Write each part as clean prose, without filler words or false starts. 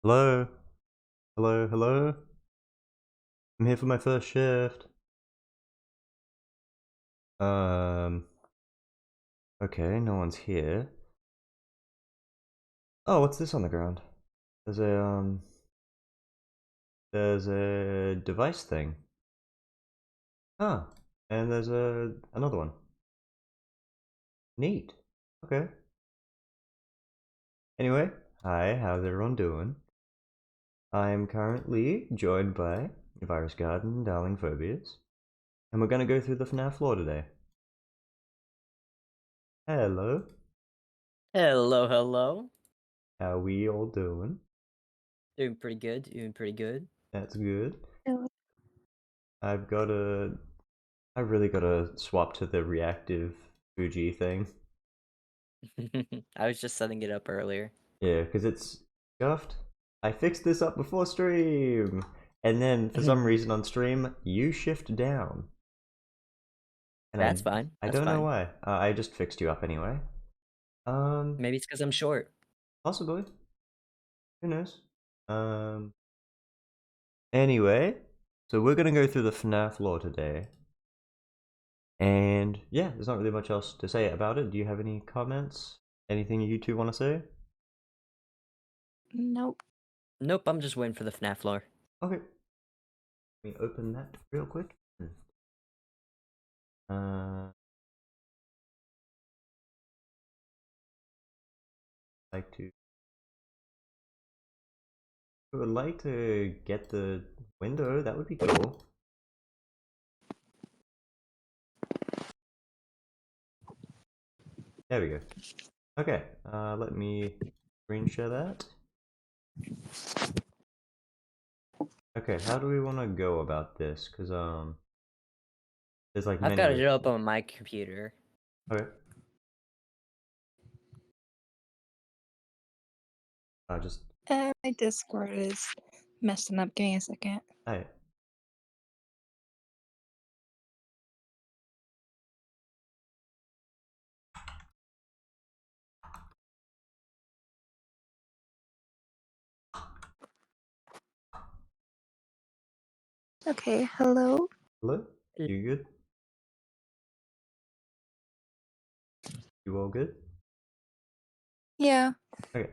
Hello? Hello, hello? I'm here for my first shift. Okay, no one's here. Oh, what's this on the ground? There's a device thing. Ah, and there's another one. Neat. Okay. Anyway, hi, how's everyone doing? I'm currently joined by Virusgarden and Darlingphobiaz, and we're gonna go through the Fnaf floor today. Hello, Hello, hello. how we all doing? Doing pretty good, doing pretty good. That's good. Oh, I've gotta, I really gotta swap to the reactive Fuji thing. I was just setting it up earlier. Yeah, because it's scuffed. I fixed this up before stream, and then for some reason on stream you shift down, and That's fine, I that's don't know fine. why. I just fixed you up anyway. Um, Maybe it's because I'm short. Possibly. Who knows? Um. Anyway, so we're gonna go through the FNAF lore today, and yeah, there's not really much else to say about it. Do you have any comments? Anything you two want to say? nope. Nope, I'm just waiting for the FNAF lore. Okay, let me open that real quick. Uh, like to. I would like to get the window. That would be cool. There we go. Okay, let me screen share that. Okay, how do we want to go about this? Cause there's like I've many got it ways. up on my computer. Okay, just My Discord is messing up. Give me a second. hi. Okay, hello. Hello. You good? You all good? Yeah. Okay.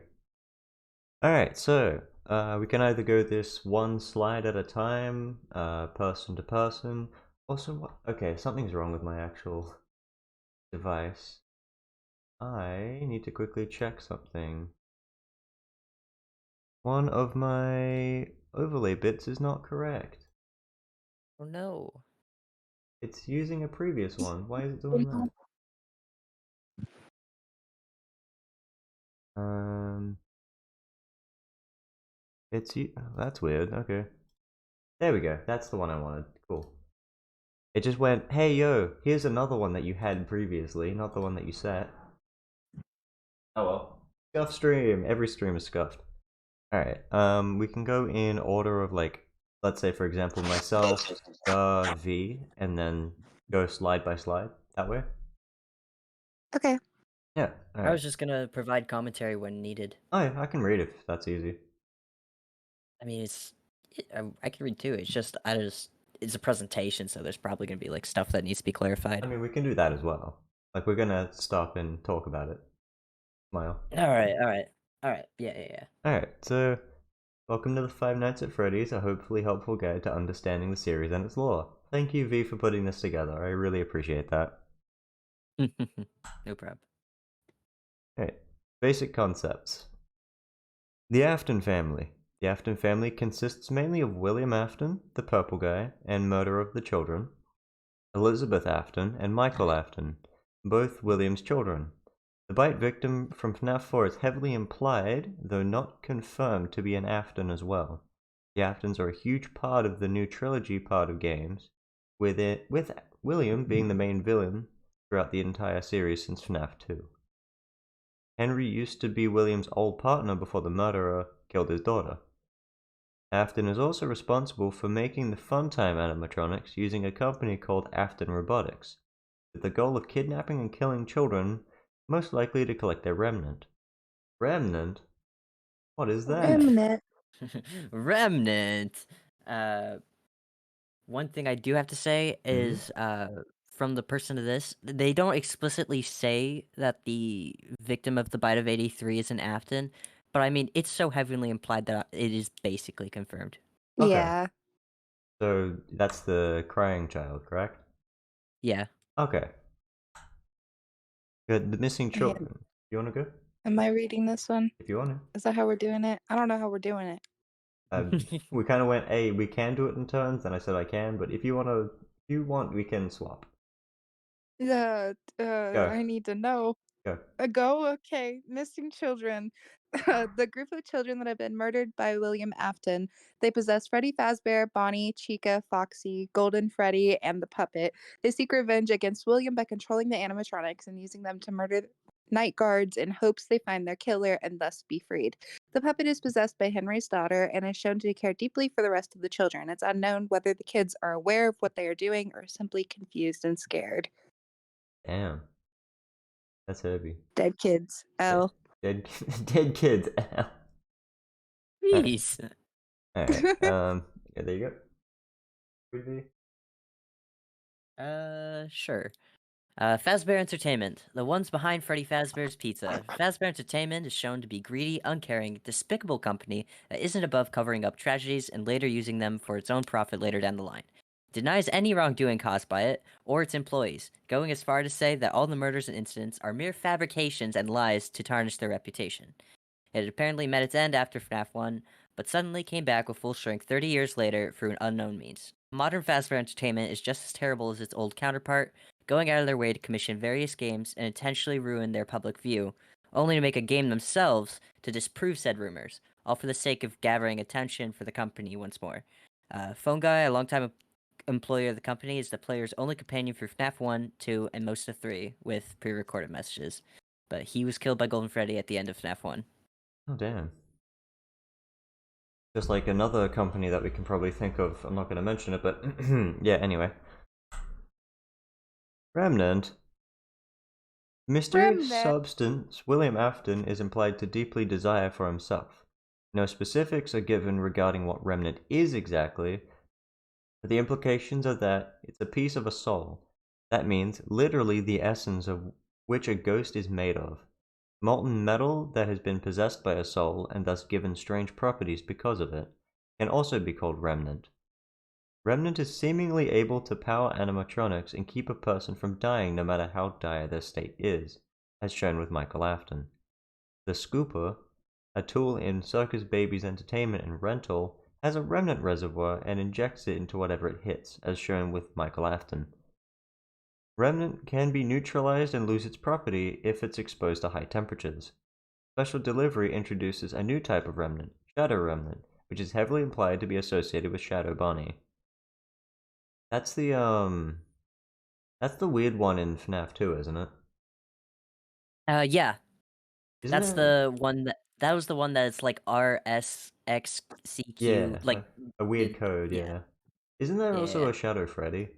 Alright, so we can either go this one slide at a time, person to person. Also, what? Okay, something's wrong with my actual device. I need to quickly check something. One of my overlay bits is not correct. Oh no. It's using a previous one. Why is it doing that? Um, oh, that's weird. Okay. There we go. That's the one I wanted. Cool. It just went, hey yo, here's another one that you had previously, not the one that you set. Oh well. Scuff stream. Every stream is scuffed. Alright, we can go in order of like, let's say for example myself, V, and then go slide by slide, that way? Okay. Yeah, I alright. was just gonna provide commentary when needed. Oh yeah, I can read if that's easy. I mean, I can read too. It's a presentation, so there's probably gonna be like stuff that needs to be clarified. I mean, we can do that as well. Like, we're gonna stop and talk about it. Smile. All right. Yeah. Alright, so, welcome to the Five Nights at Freddy's, a hopefully helpful guide to understanding the series and its lore. Thank you, V, for putting this together. I really appreciate that. No problem. Alright, basic concepts. The Afton family. The Afton family consists mainly of William Afton, the purple guy, and murderer of the children, Elizabeth Afton, and Michael Afton, both William's children. The bite victim from FNAF 4 is heavily implied, though not confirmed, to be an Afton as well. The Aftons are a huge part of the new trilogy part of games, with William being the main villain throughout the entire series since FNAF 2. Henry used to be William's old partner before the murderer killed his daughter. Afton is also responsible for making the Funtime animatronics using a company called Afton Robotics, with the goal of kidnapping and killing children, most likely to collect their remnant. Remnant? What is that? Remnant. Remnant. One thing I do have to say Hmm? is, from the person of this, they don't explicitly say that the victim of the bite of 83 is an Afton, but I mean, it's so heavily implied that it is basically confirmed. Okay, Yeah. so that's the crying child, correct? Yeah. Okay. Good. The missing Okay. children. You wanna go? Am I reading this one? If you wanna. Is that how we're doing it? I don't know how we're doing it. We kind of went, hey, we can do it in turns, and I said I can, but if you want, we can swap. Yeah, Go, I need to know. go. Go? Okay. Missing children. The group of children that have been murdered by William Afton. They possess Freddy Fazbear, Bonnie, Chica, Foxy, Golden Freddy, and the puppet. They seek revenge against William by controlling the animatronics and using them to murder night guards in hopes they find their killer and thus be freed. The puppet is possessed by Henry's daughter and is shown to care deeply for the rest of the children. It's unknown whether the kids are aware of what they are doing or simply confused and scared. Damn, that's heavy. Dead kids. Dead, L. dead, dead kids. Alright, Jeez. alright. Yeah, there you go. Really? Sure. Fazbear Entertainment, the ones behind Freddy Fazbear's Pizza. Fazbear Entertainment is shown to be greedy, uncaring, despicable company that isn't above covering up tragedies and later using them for its own profit later down the line. It denies any wrongdoing caused by it or its employees, going as far to say that all the murders and incidents are mere fabrications and lies to tarnish their reputation. It had apparently met its end after FNAF 1, but suddenly came back with full strength 30 years later through an unknown means. Modern Fazbear Entertainment is just as terrible as its old counterpart, going out of their way to commission various games and intentionally ruin their public view, only to make a game themselves to disprove said rumors, all for the sake of gathering attention for the company once more. Phone Guy, a longtime employee of the company, is the player's only companion for FNAF 1, 2, and most of 3, with pre-recorded messages. But he was killed by Golden Freddy at the end of FNAF 1. Oh, damn. Just like another company that we can probably think of. I'm not going to mention it, but yeah, anyway. Remnant. Mysterious Remnant. substance William Afton is implied to deeply desire for himself. No specifics are given regarding what remnant is exactly, but the implications are that it's a piece of a soul. That means literally the essence of which a ghost is made of. Molten metal that has been possessed by a soul and thus given strange properties because of it can also be called remnant. Remnant is seemingly able to power animatronics and keep a person from dying no matter how dire their state is, as shown with Michael Afton. The Scooper, a tool in Circus Baby's entertainment and rental, has a remnant reservoir and injects it into whatever it hits, as shown with Michael Afton. Remnant can be neutralized and lose its property if it's exposed to high temperatures. Special Delivery introduces a new type of remnant, Shadow Remnant, which is heavily implied to be associated with Shadow Bonnie. That's the weird one in FNAF 2, isn't it? Yeah, Isn't that's there? the one that was the one that's like RSXCQ, Yeah, like a weird it, code, yeah, yeah. Isn't there also yeah, a Shadow Freddy?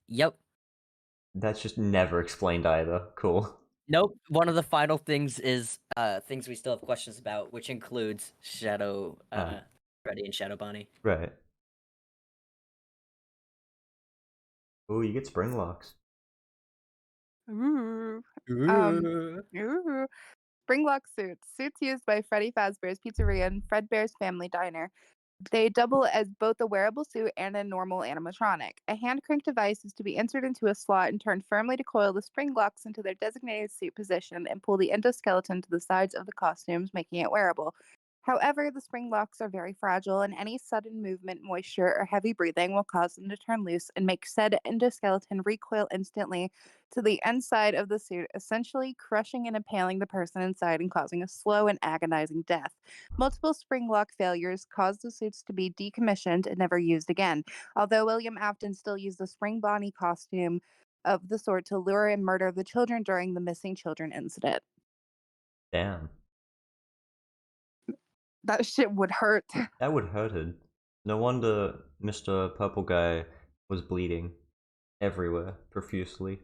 yep. That's just never explained either. Cool. Nope. One of the final things is things we still have questions about, which includes Shadow Ah, Freddy and Shadow Bonnie. right. Ooh, you get spring locks. Ooh. Um, Ooh. ooh. Springlock suits. Suits used by Freddy Fazbear's Pizzeria and Fredbear's Family Diner. They double as both a wearable suit and a normal animatronic. A hand crank device is to be inserted into a slot and turned firmly to coil the spring locks into their designated suit position and pull the endoskeleton to the sides of the costumes, making it wearable. However, the spring locks are very fragile, and any sudden movement, moisture, or heavy breathing will cause them to turn loose and make said endoskeleton recoil instantly to the inside of the suit, essentially crushing and impaling the person inside and causing a slow and agonizing death. Multiple spring lock failures caused the suits to be decommissioned and never used again, although William Afton still used the Spring Bonnie costume of the sort to lure and murder the children during the missing children incident. Damn. That shit would hurt. That would hurt it. No wonder Mr. Purple Guy was bleeding everywhere, profusely.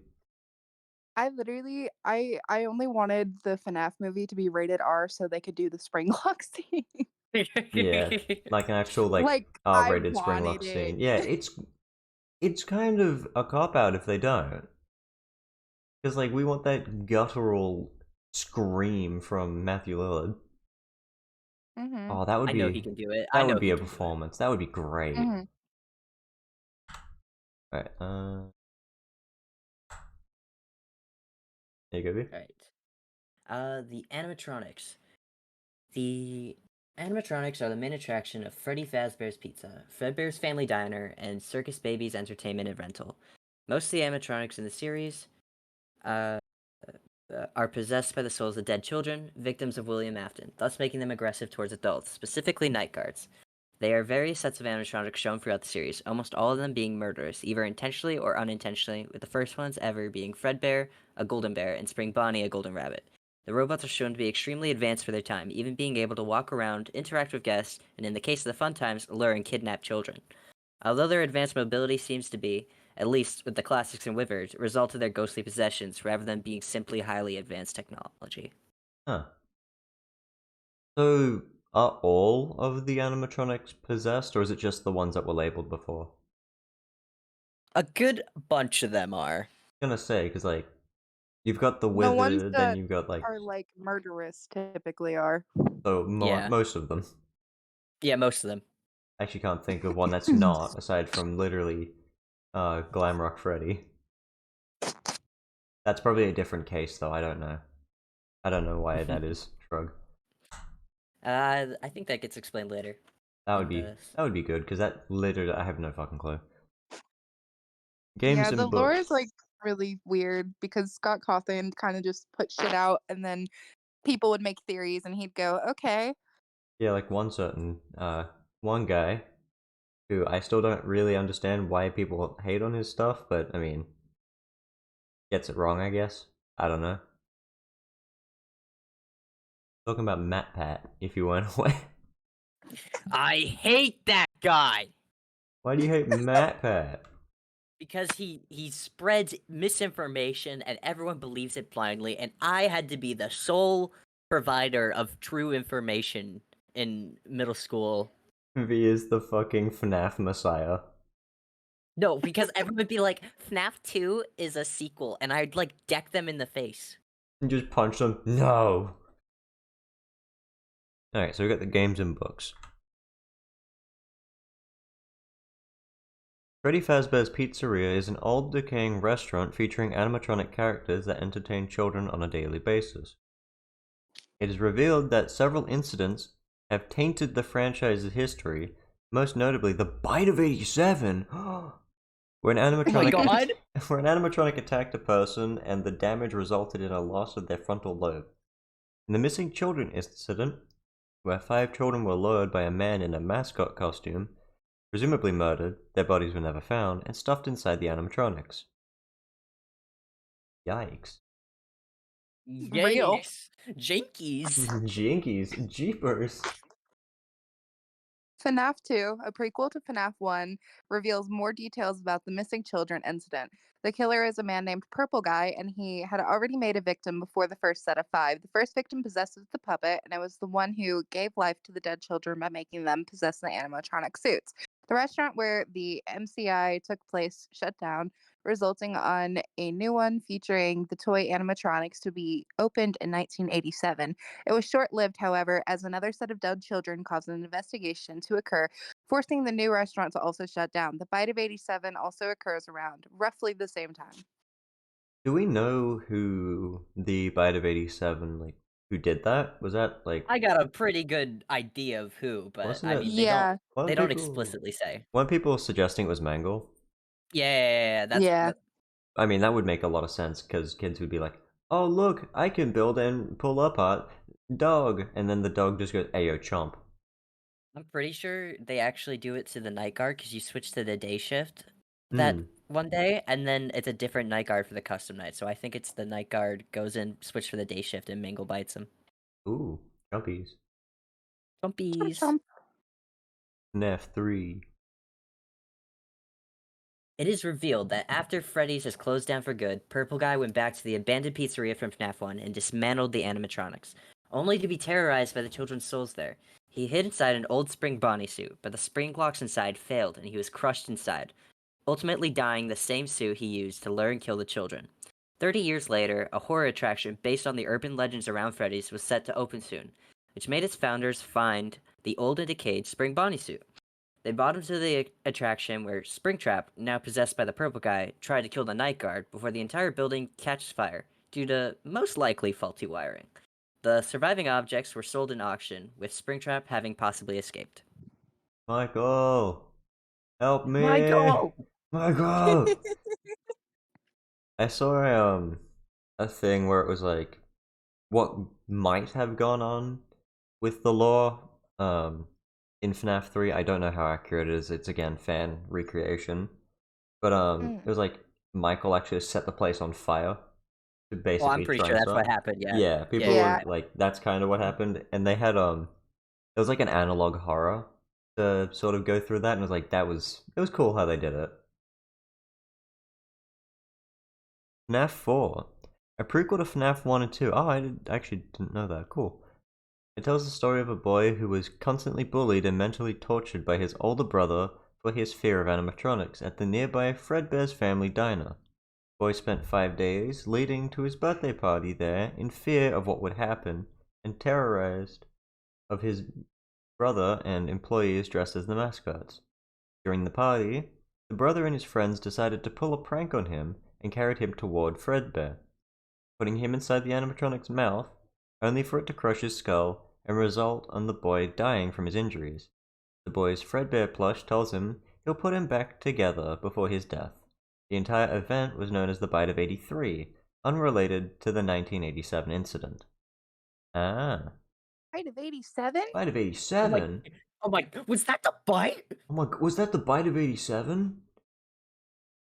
I only wanted the FNAF movie to be rated R so they could do the spring lock scene. Yeah, like an actual Like I R-rated spring wanted lock it. scene. Yeah, it's kind of a cop out if they don't, because like we want that guttural scream from Matthew Lillard. Mhm. Oh, that would I know he be can do it. I that know would be he a can do it. performance. That would be great. Mhm. All right, there you go, B. Right. The animatronics. The Animatronics are the main attraction of Freddy Fazbear's Pizza, Fredbear's Family Diner, and Circus Baby's Entertainment and Rental. Most of the animatronics in the series uh, are possessed by the souls of dead children, victims of William Afton, thus making them aggressive towards adults, specifically night guards. There are various sets of animatronics shown throughout the series, almost all of them being murderous, either intentionally or unintentionally, with the first ones ever being Fredbear, a golden bear, and Spring Bonnie, a golden rabbit. The robots are shown to be extremely advanced for their time, even being able to walk around, interact with guests, and in the case of the fun times, lure and kidnap children. Although their advanced mobility seems to be, at least with the classics and Wizards, a result of their ghostly possessions rather than being simply highly advanced technology. Huh. So, are all of the animatronics possessed, or is it just the ones that were labeled before? A good bunch of them are. I'm gonna say, because, like, you've got the The ones Wizard, that then you've got, like, are like murderous typically are. so Yeah. most of them. Yeah, most of them. I actually can't think of one that's not, aside from literally Glamrock Freddy. That's probably a different case, though, I don't know. I don't know why that is. Shrug. I think that gets explained later. That would be good, because that literally, I have no fucking clue. Games Yeah, and the lore is books. like really weird because Scott Cawthon kind of just put shit out and then people would make theories and he'd go, okay. Yeah, like one guy who I still don't really understand why people hate on his stuff, but I mean, gets it wrong, I guess. I don't know. Talking about Matt Pat, if you weren't aware. I hate that guy Why do you hate Matt Pat? because he spreads misinformation and everyone believes it blindly, and I had to be the sole provider of true information in middle school. V is the fucking Fnaf messiah. No, because everyone would be like, FNAF 2 is a sequel, and I'd like deck them in the face. And just punch them. No! Alright, so we got the games and books. Freddy Fazbear's Pizzeria is an old decaying restaurant featuring animatronic characters that entertain children on a daily basis. It is revealed that several incidents have tainted the franchise's history, most notably the Bite of 87, where an Oh my animatronic god! where an animatronic attacked a person and the damage resulted in a loss of their frontal lobe. In the missing children incident, where 5 children were lured by a man in a mascot costume, presumably murdered, their bodies were never found, and stuffed inside the animatronics. Yikes. Real. Yikes! Jinkies! Jinkies, jeepers. FNAF 2, a prequel to FNAF 1, reveals more details about the missing children incident. The killer is a man named Purple Guy, and he had already made a victim before the first set of 5. The first victim possesses the puppet, and it was the one who gave life to the dead children by making them possess the animatronic suits. The restaurant where the MCI took place shut down, resulting on a new one featuring the toy animatronics to be opened in 1987. It was short lived, however, as another set of dead children caused an investigation to occur, forcing the new restaurant to also shut down. The Bite of 87 also occurs around roughly the same time. Do we know who the Bite of 87, like, who did that? Was that, like, I got a pretty good idea of who, but wasn't I it? mean, Yeah. they don't explicitly say. Weren't people suggesting it was Mangle? Yeah, Yeah. I mean, that would make a lot of sense, because kids would be like, oh, look, I can build and pull up a dog. And then the dog just goes, ayo, chomp. I'm pretty sure they actually do it to the night guard because you switch to the day shift that Hmm. one day, and then it's a different night guard for the custom night. So I think it's the night guard goes in, switch for the day shift, and Mangle bites him. Ooh, jumpies. Bumpies. Fnaf 3. It is revealed that after Freddy's has closed down for good, Purple Guy went back to the abandoned pizzeria from FNAF 1 and dismantled the animatronics, only to be terrorized by the children's souls there. He hid inside an old Spring Bonnie suit, but the spring locks inside failed and he was crushed inside, ultimately dying the same suit he used to lure and kill the children. 30 years later, a horror attraction based on the urban legends around Freddy's was set to open soon, which made its founders find the old and decayed Spring Bonnie suit. They brought him to the attraction where Springtrap, now possessed by the purple guy, tried to kill the night guard before the entire building catches fire due to most likely faulty wiring. The surviving objects were sold in auction, with Springtrap having possibly escaped. Michael, help me! Michael! Michael! I saw a thing where it was like what might have gone on with the lore in FNAF 3. I don't know how accurate it is. It's again fan recreation. But it Mm. was like Michael actually set the place on fire to Well, I'm basically pretty sure that's transfer. what happened. Yeah, Yeah, yeah, people yeah. Yeah. were like, that's kind of what happened, and they had it was like an analog horror to sort of go through that, and it was like it was cool how they did it. FNAF 4, a prequel to FNAF 1 and 2. Oh, actually didn't know that. Cool. It tells the story of a boy who was constantly bullied and mentally tortured by his older brother for his fear of animatronics at the nearby Fredbear's Family Diner. The boy spent 5 days leading to his birthday party there in fear of what would happen and terrorized of his brother and employees dressed as the mascots. During the party, the brother and his friends decided to pull a prank on him and carried him toward Fredbear, putting him inside the animatronic's mouth, only for it to crush his skull and result on the boy dying from his injuries. The boy's Fredbear plush tells him he'll put him back together before his death. The entire event was known as the Bite of 83, unrelated to the 1987 incident. Ah, Height of 87? Bite of Oh my, 87? oh my, was that the bite? Oh my, was that the Bite of 87?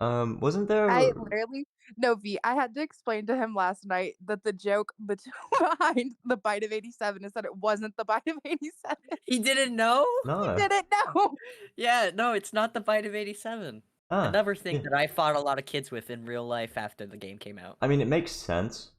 Wasn't there I literally no V. I had to explain to him last night that the joke behind the bite of 87 is that it wasn't the bite of 87. He didn't know? He No. didn't know. Yeah, no, it's not the bite of 87. Ah, Another thing yeah. that I fought a lot of kids with in real life after the game came out. I mean, it makes sense,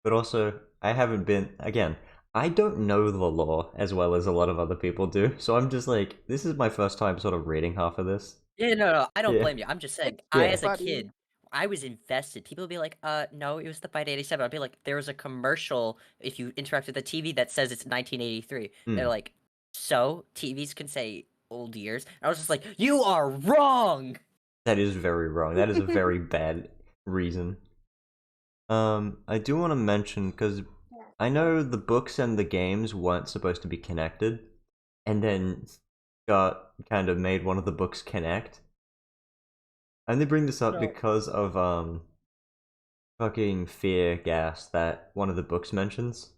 but also, I haven't been, again, I don't know the lore as well as a lot of other people do, so I'm just like, this is my first time sort of reading half of this. Yeah, no, I don't Yeah. blame you. I'm just saying, It's I so Yeah. as a funny. kid, I was invested. People would be like, no, it was the Bite 87. I'd be like, there was a commercial if you interact with the TV that says it's 1983. They're Hmm. like, so TVs can say old years. And I was just like, you are wrong. That is very wrong. That is a very bad reason. I do want to mention, because I know the books and the games weren't supposed to be connected, and then Scott kind of made one of the books connect. I only bring this up No. because of fucking fear gas that one of the books mentions,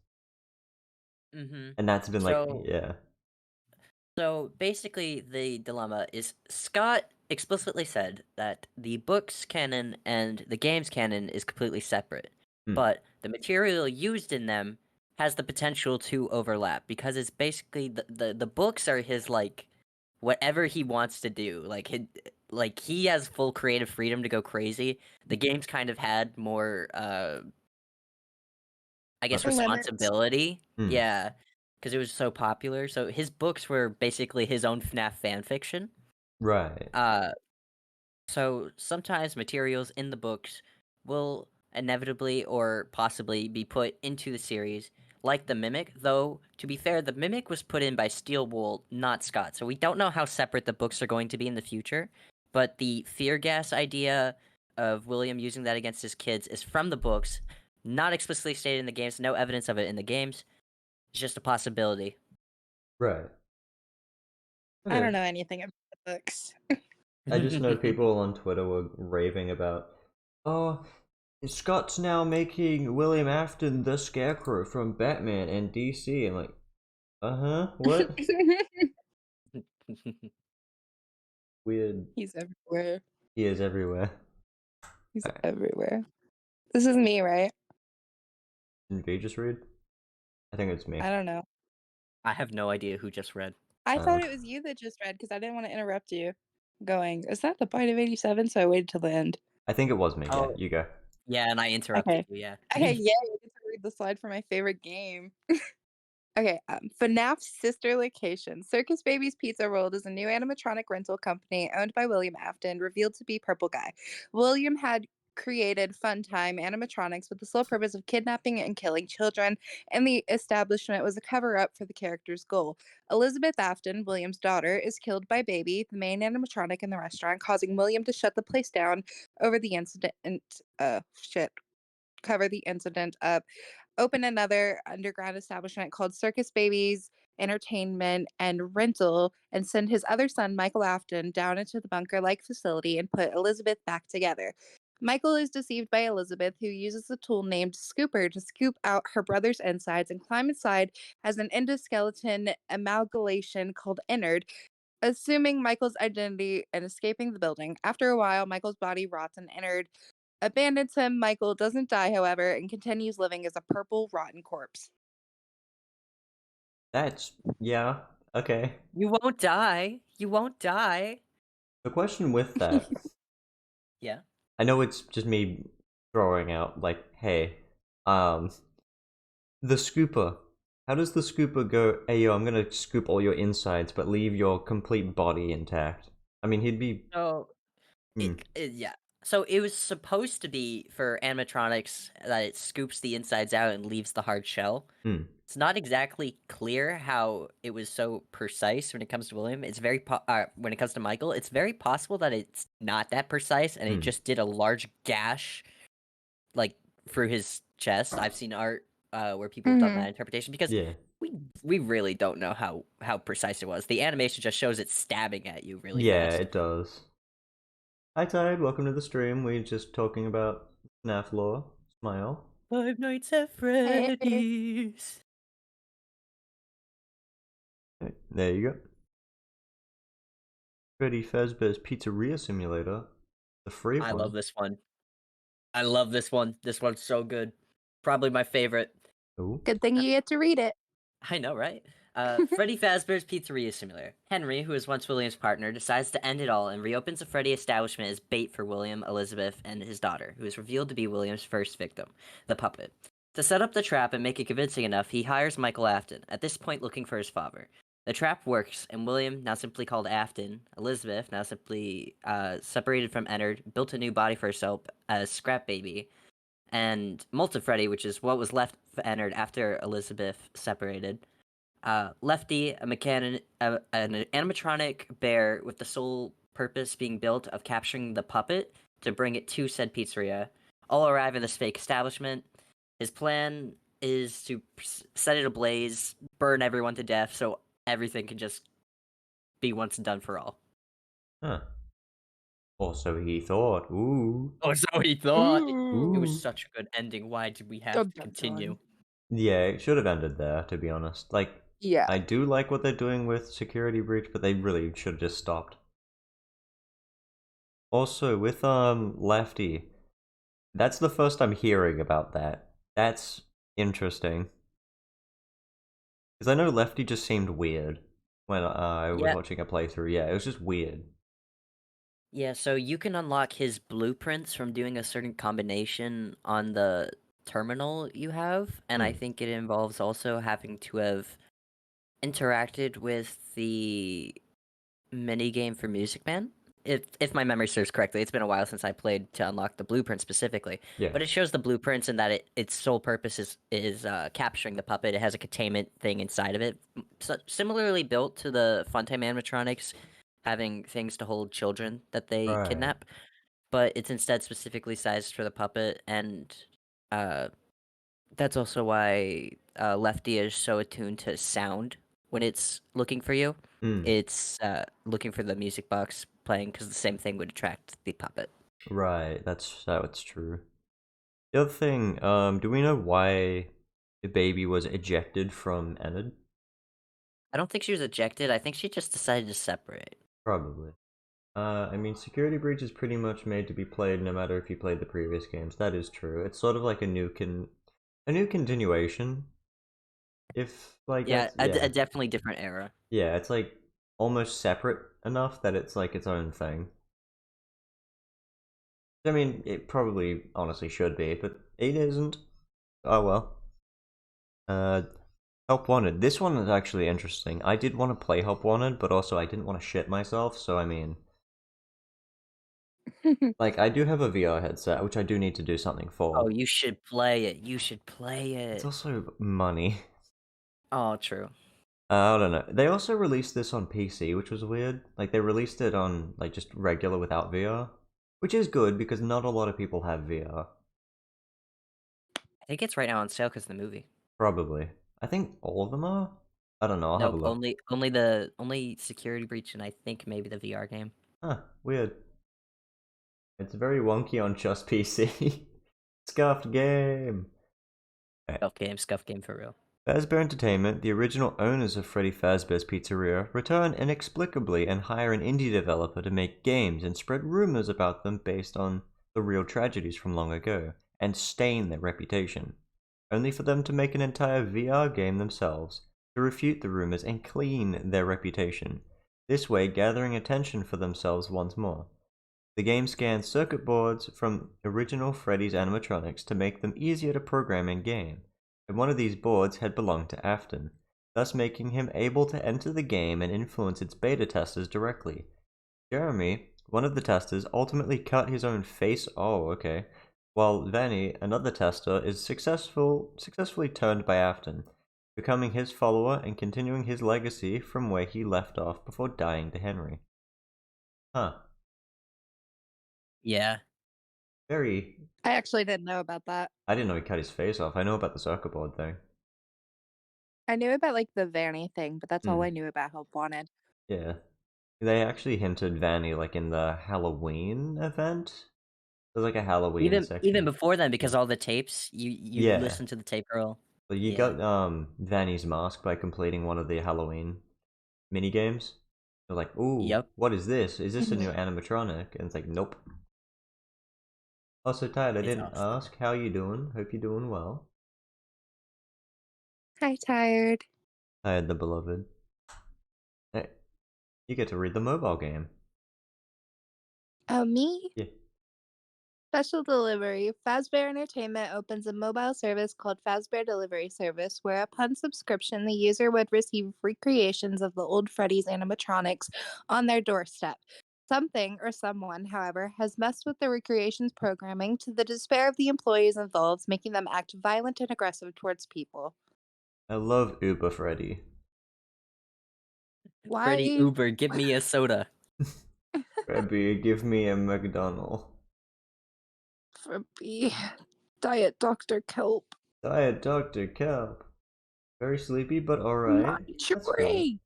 Mm-hmm. and that's been like, So yeah. So basically, the dilemma is Scott explicitly said that the book's canon and the game's canon is completely separate, Hmm. but the material used in them has the potential to overlap because it's basically the books are his like whatever he wants to do. Like he has full creative freedom to go crazy. The game's kind of had more I guess Limits. responsibility. Hmm. Yeah, because it was so popular. So his books were basically his own FNAF fan fiction. Right. Uh, so sometimes materials in the books will inevitably or possibly be put into the series, like the Mimic. Though to be fair, the Mimic was put in by Steel Wool, not Scott. So we don't know how separate the books are going to be in the future. But the fear gas idea of William using that against his kids is from the books, not explicitly stated in the games. No evidence of it in the games. It's just a possibility. Right. I Okay. don't know anything about the books. I just know people on Twitter were raving about, oh, Scott's now making William Afton the Scarecrow from Batman and DC. And like, what? Weird. He's everywhere. He is everywhere. He's Alright. everywhere. This is me, right? Did V just read? I think it's me. I don't know. I have no idea who just read. I Uh, thought it was you that just read because I didn't want to interrupt you. Going, is that the bite of 87? So I waited till the end. I think it was me. Yeah, Oh, you go. yeah, and I interrupted Okay. you. Yeah. Okay, yeah, you get to read the slide for my favorite game. Okay, Fnaf's sister location. Circus Baby's Pizza World is a new animatronic rental company owned by William Afton, revealed to be Purple Guy. William had created Funtime animatronics with the sole purpose of kidnapping and killing children, and the establishment was a cover up for the character's goal. Elizabeth Afton, William's daughter, is killed by Baby, the main animatronic in the restaurant, causing William to shut the place down over the incident. Shit. Cover the incident up. open another underground establishment called Circus Babies Entertainment and Rental, and send his other son, Michael Afton, down into the bunker like facility and put Elizabeth back together. Michael is deceived by Elizabeth, who uses a tool named Scooper to scoop out her brother's insides and climb inside as an endoskeleton amalgamation called Innard, assuming Michael's identity and escaping the building. After a while, Michael's body rots and Innard abandons him. Michael doesn't die, however, and continues living as a purple, rotten corpse. That's yeah, okay. You won't die. You won't die. The question with that, Yeah. I know it's just me throwing out like, hey, the scooper. How does the scooper go, hey yo, I'm gonna scoop all your insides but leave your complete body intact? I mean, he'd be So yeah. So it was supposed to be for animatronics that it scoops the insides out and leaves the hard shell. Hmm. It's not exactly clear how it was so precise when it comes to William. It's very when it comes to Michael, it's very possible that it's not that precise and it just did a large gash like through his chest. I've seen art where people have done that interpretation because Yeah. we really don't know how precise it was. The animation just shows it stabbing at you really Yeah, fast. it does. Hi Tide, welcome to the stream. We're just talking about Fnaf lore. Smile. Five Nights at Freddy's. Okay, there you go. Freddy Fazbear's Pizzeria Simulator. The free one. I love this one. I love this one. This one's so good. Probably my favorite. Ooh. Good thing you get to read it. I know, right? Freddy Fazbear's Pizzeria Simulator. Henry, who was once William's partner, decides to end it all and reopens the Freddy establishment as bait for William, Elizabeth, and his daughter, who is revealed to be William's first victim, the puppet. To set up the trap and make it convincing enough, he hires Michael Afton, at this point looking for his father. The trap works, and William, now simply called Afton, Elizabeth, now simply separated from Ennard, built a new body for herself as Scrap Baby, and Molten Freddy, which is what was left for Ennard after Elizabeth separated. Lefty, an animatronic bear with the sole purpose being built of capturing the puppet to bring it to said pizzeria, all arrive in this fake establishment. His plan is to set it ablaze, burn everyone to death, so everything can just be once and done for all. Huh. Or so he thought. Ooh. Oh, so he thought. Ooh. It was such a good ending. Why did we have to continue? Yeah, it should have ended there, to be honest. Like, Yeah. I do like what they're doing with Security Breach, but they really should have just stopped. Also, with Lefty, that's the first I'm hearing about that. That's interesting. Because I know Lefty just seemed weird when I was watching a playthrough. Yeah, it was just weird. Yeah, so you can unlock his blueprints from doing a certain combination on the terminal you have, and I think it involves also having to have interacted with the minigame for Music Man. If my memory serves correctly, it's been a while since I played to unlock the blueprint specifically. Yeah. But it shows the blueprints and that its sole purpose is capturing the puppet. It has a containment thing inside of it, similarly built to the Funtime animatronics, having things to hold children that they kidnap. But it's instead specifically sized for the puppet, and that's also why Lefty is so attuned to sound when it's looking for you. It's looking for the music box playing because the same thing would attract the puppet. Right, that's true. The other thing, do we know why the baby was ejected from Enid? I don't think she was ejected. I think she just decided to separate. Probably. I mean, Security Breach is pretty much made to be played no matter if you played the previous games. That is true. It's sort of like a new continuation. If like a definitely different era. Yeah, it's like almost separate enough that it's like its own thing. I mean, it probably honestly should be, but it isn't. Oh well. Help Wanted. This one is actually interesting. I did want to play Help Wanted, but also I didn't want to shit myself, so I mean... like, I do have a VR headset, which I do need to do something for. Oh, you should play it. You should play it. It's also money. Oh, true. I don't know. They also released this on PC, which was weird. Like, they released it on, like, just regular without VR. Which is good, because not a lot of people have VR. think it's right now on sale because of the movie. Probably. I think all of them are? I don't know, I'll have a Nope, look. only Security Breach and I think maybe the VR game. Huh, weird. It's very wonky on just PC. Scuffed game! Scuff game for real. Fazbear Entertainment, the original owners of Freddy Fazbear's Pizzeria, return inexplicably and hire an indie developer to make games and spread rumors about them based on the real tragedies from long ago, and stain their reputation, only for them to make an entire VR game themselves to refute the rumors and clean their reputation, this way gathering attention for themselves once more. The game scans circuit boards from original Freddy's animatronics to make them easier to program in game, and one of these boards had belonged to Afton, thus making him able to enter the game and influence its beta testers directly. Jeremy, one of the testers, ultimately cut his own face. Oh, okay. While Vanny, another tester, is successfully turned by Afton, becoming his follower and continuing his legacy from where he left off before dying to Henry. Huh. Yeah. Very. I actually didn't know about that. I didn't know he cut his face off. I know about the circuit board thing. I knew about like the Vanny thing, but that's all Hmm. I knew about Help Wanted. Yeah. They actually hinted Vanny like in the Halloween event. There's like a Halloween Even section. before then, because all the tapes, you Yeah. listen to the tape roll. But you Yeah. got Vanny's mask by completing one of the Halloween mini games. They're like, "Ooh, Yep. what is this? Is this a new Mhm. animatronic?" And it's like, "Nope." Also, Tired, I It's didn't awesome. ask how you doing. Hope you're doing well. Hi, Tired. Tired the beloved. Hey, you get to read the mobile game. Oh, me? Yeah. Special delivery. Fazbear Entertainment opens a mobile service called Fazbear Delivery Service, where upon subscription, the user would receive recreations of the old Freddy's animatronics on their doorstep. Something or someone, however, has messed with the recreations programming to the despair of the employees involved, making them act violent and aggressive towards people. I love Uber Freddy. Freddy Why? Uber, give me a soda. Freddy, give me a McDonald. For B. Diet Dr. Kelp. Diet Dr. Kelp. Very sleepy, but alright. That's good. Marjorie!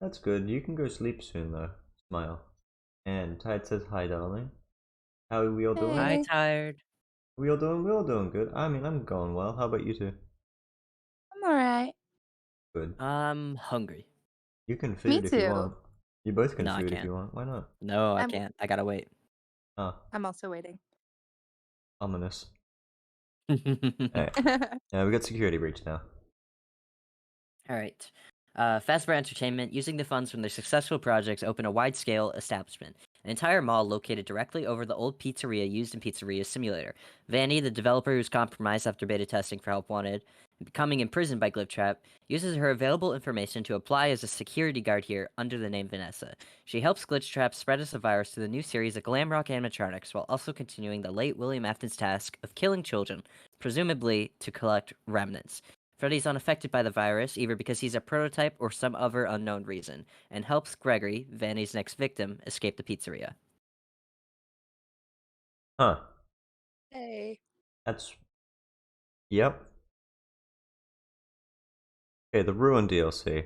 That's good. You can go sleep soon, though. Smile. And Tide says, "Hi, darling. How are we all doing? Hi, Hey, tired. We all doing? We're all doing good. I mean, I'm going well. How about you two? I'm alright. Good. I'm hungry. You can Me food if you too. want. You both can No, I food if can't. you want. Why not? No, I I'm can't. I gotta wait. Ah, I'm also waiting. ominous. Alright. We got security breach now. All right. Fazbear Entertainment, using the funds from their successful projects, opened a wide-scale establishment, an entire mall located directly over the old pizzeria used in Pizzeria Simulator. Vanny, the developer who's compromised after beta testing for Help Wanted, and becoming imprisoned by Glitchtrap, uses her available information to apply as a security guard here under the name Vanessa. She helps Glitchtrap spread us a virus to the new series of glam rock animatronics while also continuing the late William Afton's task of killing children, presumably to collect remnants. Freddy's unaffected by the virus, either because he's a prototype or some other unknown reason, and helps Gregory, Vanny's next victim, escape the pizzeria. Huh. Hey. That's. Yep. Okay, the Ruin DLC.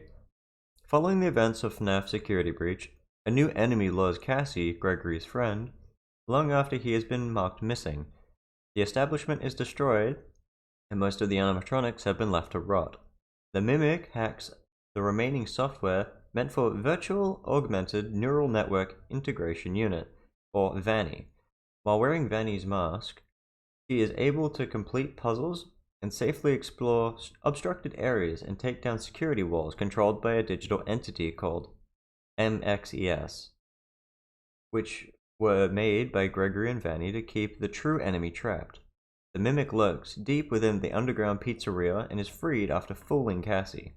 Following the events of Fnaf Security Breach, a new enemy lures Cassie, Gregory's friend, long after he has been marked missing. The establishment is destroyed, and most of the animatronics have been left to rot. The Mimic hacks the remaining software meant for Virtual Augmented Neural Network Integration Unit, or VANI. While wearing Vanny's mask, she is able to complete puzzles and safely explore obstructed areas and take down security walls controlled by a digital entity called MXES, which were made by Gregory and Vanny to keep the true enemy trapped. The Mimic lurks deep within the underground pizzeria and is freed after fooling Cassie.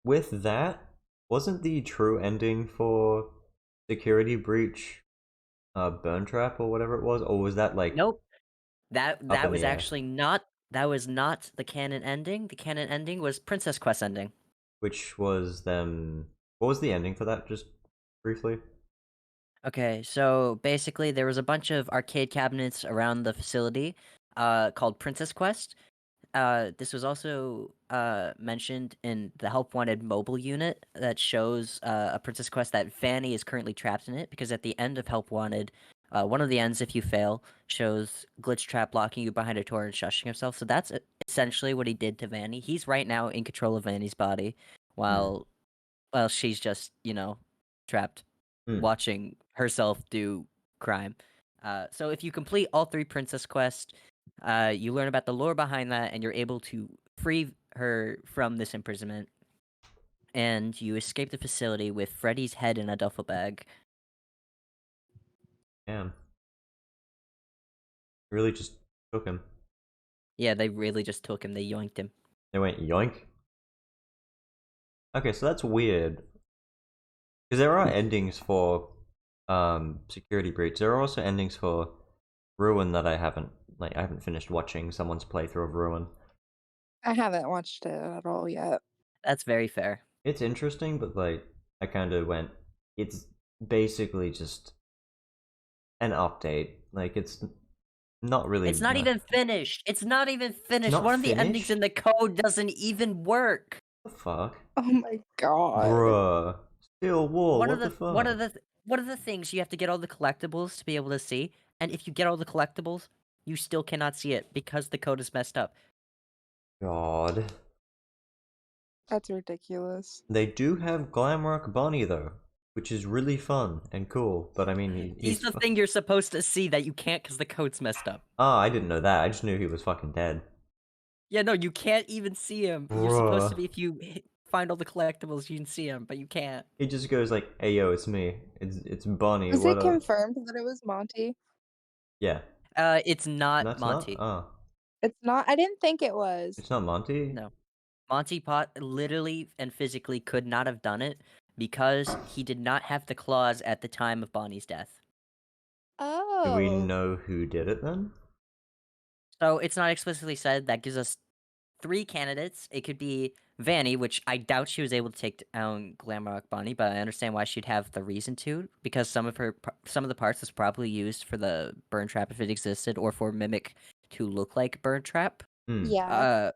With that, wasn't the true ending for Security Breach Burn Trap or whatever it was? Or was that like Nope. That up that in was the air? actually not that was not the canon ending. The canon ending was Princess Quest ending. Which was them. What was the ending for that, just briefly? Okay, so basically there was a bunch of arcade cabinets around the facility. called Princess Quest. This was also mentioned in the Help Wanted mobile unit that shows a Princess Quest that Fanny is currently trapped in it because at the end of Help Wanted, one of the ends, if you fail, shows Glitch Trap locking you behind a door and shushing himself. So that's essentially what he did to Vanny. He's right now in control of Vanny's body while she's just, trapped watching herself do crime. So if you complete all 3 Princess Quests, you learn about the lore behind that, and you're able to free her from this imprisonment. And you escape the facility with Freddy's head in a duffel bag. Damn. Really just took him. Yeah, they really just took him. They yoinked him. They went yoink. Okay, so that's weird. Because there are endings for Security Breach. There are also endings for Ruin that I haven't finished watching someone's playthrough of Ruin. I haven't watched it at all yet. That's very fair. It's interesting, but like I kind of went. It's basically just an update. Like it's not really. It's not even finished. It's not even finished. not One of the endings finished? in the code doesn't even work. What the fuck, Oh my god. bruh. Steel War. What the fuck? One of the things you have to get all the collectibles to be able to see, and if you get all the collectibles, you still cannot see it because the code is messed up. God. That's ridiculous. They do have Glamrock Bonnie though, which is really fun and cool. But I mean, He's the thing you're supposed to see that you can't because the code's messed up. Ah, I didn't know that. I just knew he was fucking dead. Yeah, no, you can't even see him. You're supposed to be, if you find all the collectibles, you can see him, but you can't. He just goes like, "Hey yo, it's me. It's Bonnie. Was What it up?" confirmed that it was Monty? Yeah. It's not That's Monty. not. Oh, It's not. I didn't think it was. it's not Monty. No. Monty Pot literally and physically could not have done it because he did not have the claws at the time of Bonnie's death. Oh. Do we know who did it then? So it's not explicitly said. That gives us 3 candidates. It could be Vanny, which I doubt she was able to take down Glamrock Bonnie, but I understand why she'd have the reason to, because some of the parts was probably used for the burn trap if it existed, or for Mimic to look like burn trap. Yeah.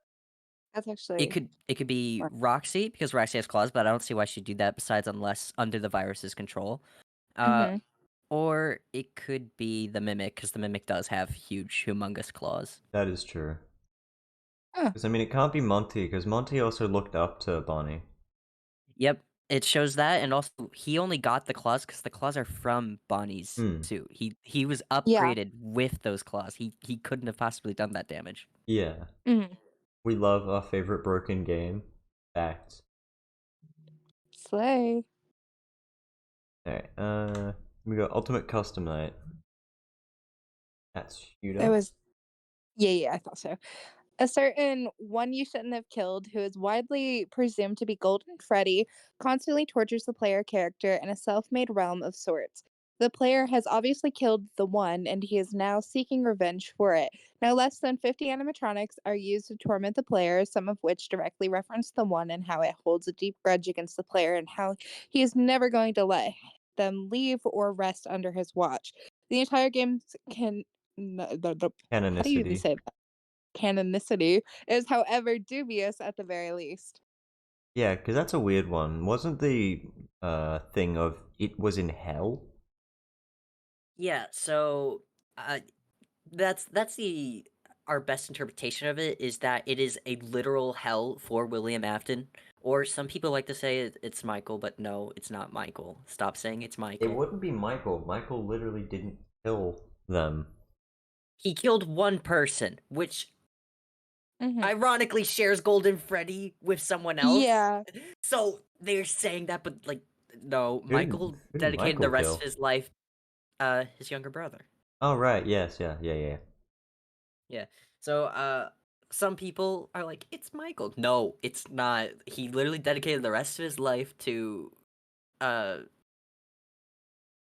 That's actually. It could be Roxy because Roxy has claws, but I don't see why she'd do that. Besides, unless under the virus's control, or it could be the Mimic because the Mimic does have huge, humongous claws. That is true. Huh. Because I mean, it can't be Monty because Monty also looked up to Bonnie. Yep, it shows that, and also he only got the claws because the claws are from Bonnie's suit. He was upgraded with those claws. He couldn't have possibly done that damage. Yeah. We love our favorite broken game. Facts. Slay. Alright, we got Ultimate Custom Night. That's Huda. It was. Yeah, I thought so. A certain one you shouldn't have killed, who is widely presumed to be Golden Freddy, constantly tortures the player character in a self-made realm of sorts. The player has obviously killed the one, and he is now seeking revenge for it. No less than 50 animatronics are used to torment the player, some of which directly reference the one and how it holds a deep grudge against the player and how he is never going to let them leave or rest under his watch. The entire game can... How do you even say that? Canonicity is, however, dubious at the very least. Yeah, because that's a weird one. Wasn't the thing of it was in hell? Yeah, so that's our best interpretation of it is that it is a literal hell for William Afton. Or some people like to say it's Michael, but no, it's not Michael. Stop saying it's Michael. It wouldn't be Michael. Michael literally didn't kill them. He killed one person, which ironically shares Golden Freddy with someone else. Yeah. So they're saying that, but like, no, Michael dedicated the rest of his life, his younger brother. Oh right, yes, yeah. Yeah. So some people are like, it's Michael. No, it's not. He literally dedicated the rest of his life to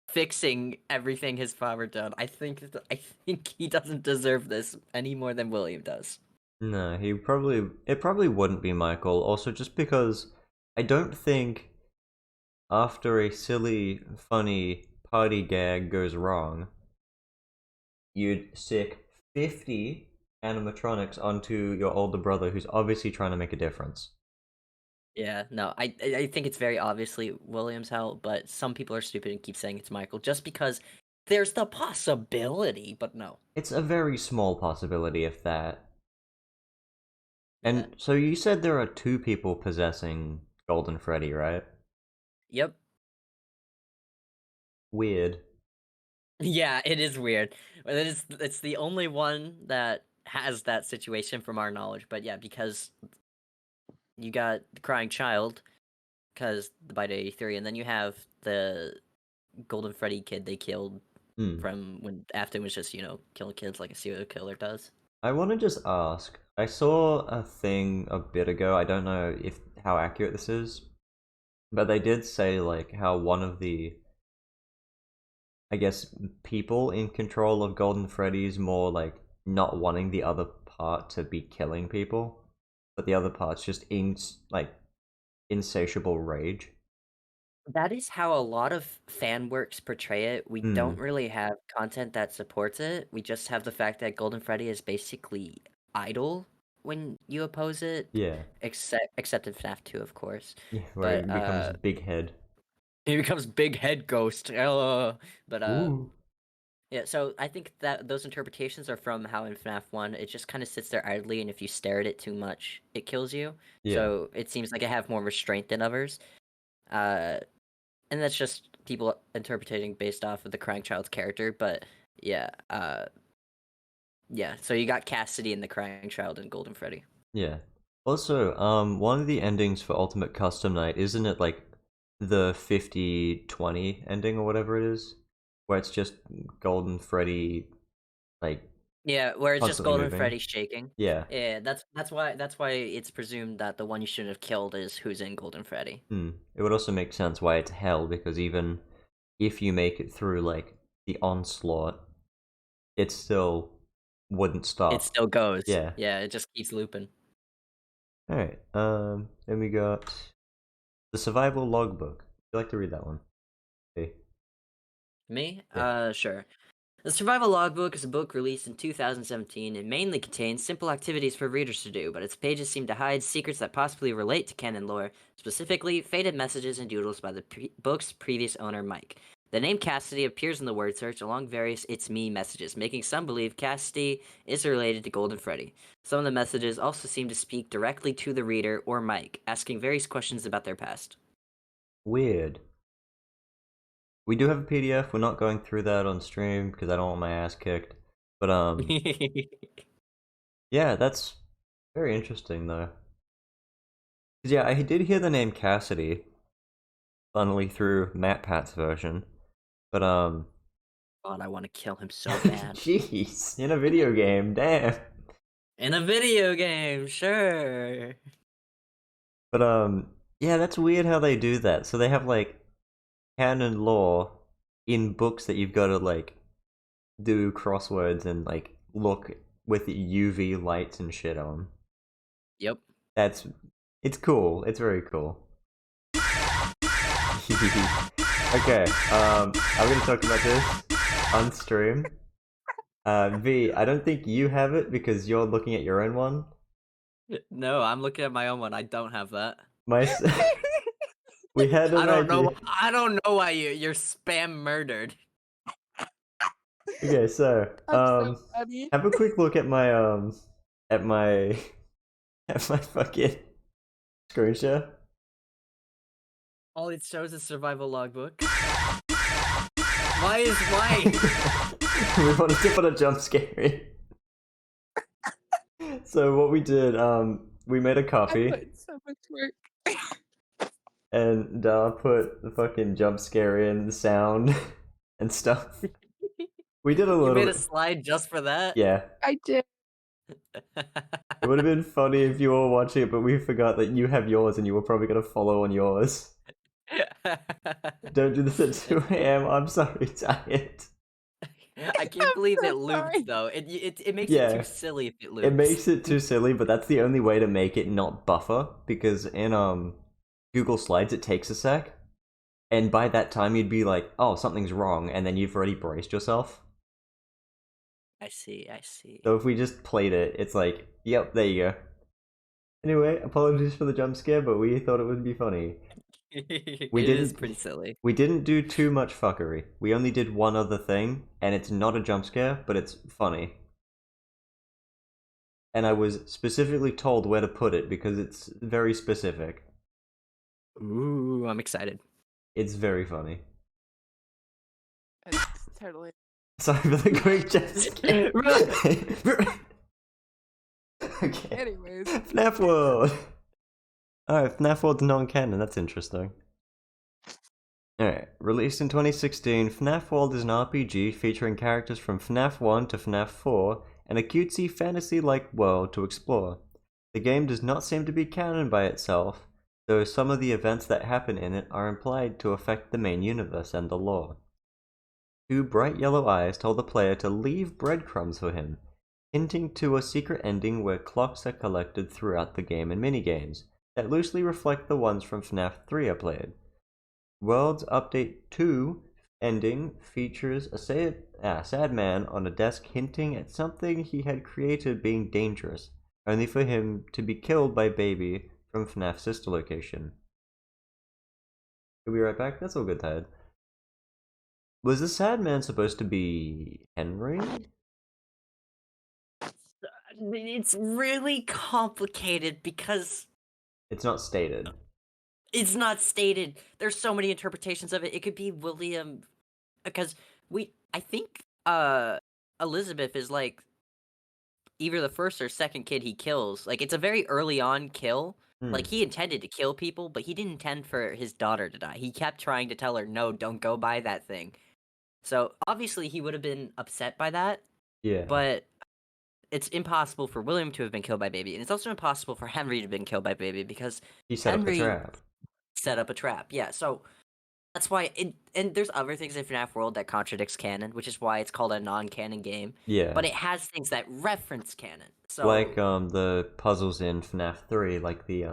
fixing everything his father done. I think he doesn't deserve this any more than William does. No, it probably wouldn't be Michael. Also, just because I don't think after a silly, funny party gag goes wrong, you'd sick 50 animatronics onto your older brother who's obviously trying to make a difference. Yeah, no, I think it's very obviously William's help, but some people are stupid and keep saying it's Michael just because there's the possibility, but no. It's a very small possibility, if that. Yeah. And so you said there are two people possessing Golden Freddy, right? Yep. Weird. Yeah, it is weird. But it's the only one that has that situation from our knowledge. But yeah, because you got the crying child, because the Bite 83, and then you have the Golden Freddy kid they killed Hmm. from when Afton was just, killing kids like a serial killer does. I want to just ask. I saw a thing a bit ago. I don't know if how accurate this is, but they did say like how one of the, I guess, people in control of Golden Freddy's more like not wanting the other part to be killing people, but the other part's just like insatiable rage. That is how a lot of fan works portray it. We Hmm. don't really have content that supports it. We just have the fact that Golden Freddy is basically idle when you oppose it, Yeah. except in FNAF 2, of course. Yeah. Where he But becomes big head. he becomes Big Head Ghost. But Ooh. yeah, so I think that those interpretations are from how in FNAF 1 it just kind of sits there idly, and if you stare at it too much, it kills you. Yeah. So it seems like it have more restraint than others. Uh, and that's just people interpreting based off of the crying child's character. But yeah, yeah. So you got Cassidy and the crying child and Golden Freddy. Yeah. Also, one of the endings for Ultimate Custom Night, isn't it like the 50-20 ending or whatever it is? Where it's just Golden Freddy, like, Yeah, where it's just constantly Golden moving? Freddy shaking. Yeah. Yeah, that's why it's presumed that the one you shouldn't have killed is who's in Golden Freddy. Hmm. It would also make sense why it's hell, because even if you make it through, like, the onslaught, it still wouldn't It stop. still goes. Yeah. Yeah, it just keeps looping. Alright, then we got the Survival Logbook. Would you like to read that one? Okay. Me? Yeah. Sure. The Survival Logbook is a book released in 2017 and mainly contains simple activities for readers to do, but its pages seem to hide secrets that possibly relate to canon lore, specifically faded messages and doodles by the book's previous owner, Mike. The name Cassidy appears in the word search along various It's Me messages, making some believe Cassidy is related to Golden Freddy. Some of the messages also seem to speak directly to the reader or Mike, asking various questions about their past. Weird. We do have a PDF. We're not going through that on stream because I don't want my ass kicked. But yeah, that's very interesting though. 'Cause, yeah, I did hear the name Cassidy, funnily through Matt Pat's version. But God, I want to kill him so bad. jeez, in a video game, damn. In a video game, sure. But yeah, that's weird how they do that. So they have like canon lore in books that you've got to like do crosswords and like look with UV lights and shit on. Yep. It's cool. It's very cool. Okay, I'm gonna talk about this on stream. V, I don't think you have it because you're looking at your own one. No, I'm looking at my own one. I don't have that. My we had an I don't idea. know. I don't know why you're spam murdered. Okay, so I'm so funny. have a quick look at my at my at my fucking screen share. All it shows is survival logbook. Why? We wanted to put a jump scare. So what we did, we made a I copy. put in so much work. And put the fucking jump scare in, the sound, and stuff. We did a You little made a bit. slide just for that? Yeah. I did. It would have been funny if you were watching it, but we forgot that you have yours and you were probably going to follow on yours. Don't do this at 2 a.m. I'm sorry, tired. I can't believe so it looped sorry. though. It makes Yeah. it too silly if it loops. It makes it too silly, but that's the only way to make it not buffer, because in Google Slides it takes a sec, and by that time you'd be like, oh, something's wrong, and then you've already braced yourself. I see. I see. So if we just played it, it's like, yep, there you go. Anyway, apologies for the jump scare, but we thought it would be funny. It We is didn't pretty silly. we didn't do too much fuckery. We only did one other thing, and it's not a jump scare, but it's funny. And I was specifically told where to put it because it's very specific. Ooh, I'm excited. It's very funny. It's totally. Sorry for the quick gesture. Okay. Anyways. FNAF World! Alright, FNAF World's non-canon, that's interesting. Alright, released in 2016, FNAF World is an RPG featuring characters from FNAF 1 to FNAF 4, and a cutesy fantasy-like world to explore. The game does not seem to be canon by itself, though some of the events that happen in it are implied to affect the main universe and the lore. Two bright yellow eyes tell the player to leave breadcrumbs for him, hinting to a secret ending where clocks are collected throughout the game and minigames, that loosely reflect the ones from FNAF 3 I played. World's Update 2 ending features a sad man on a desk hinting at something he had created being dangerous, only for him to be killed by Baby from FNAF's sister location. We'll be right back. That's all good, Ted. Was the sad man supposed to be Henry? It's really complicated because It's not stated. it's not stated. There's so many interpretations of it. It could be William, because I think Elizabeth is like either the first or second kid he kills. Like, it's a very early on kill. Like, he intended to kill people, but he didn't intend for his daughter to die. He kept trying to tell her, no, don't go by that thing. So obviously he would have been upset by that. Yeah. But it's impossible for William to have been killed by Baby, and it's also impossible for Henry to have been killed by Baby because He set up the Henry trap. set up a trap. Yeah, so that's why and there's other things in FNAF World that contradicts canon, which is why it's called a non-canon game. Yeah. But it has things that reference canon. So like the puzzles in FNAF 3, like the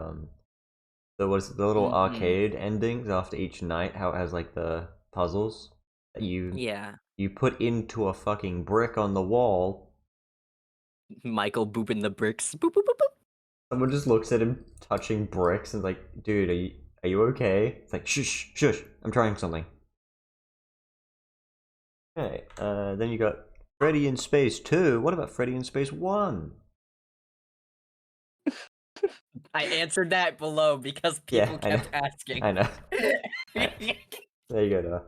little arcade endings after each night, how it has like the puzzles that you put into a fucking brick on the wall. Michael booping the bricks. Boop boop boop boop. Someone just looks at him touching bricks and is like, dude, are you okay? It's like, shush, shush, I'm trying something. Okay, then you got Freddy in Space 2. What about Freddy in Space 1? I answered that below because people kept asking. I know. There you go,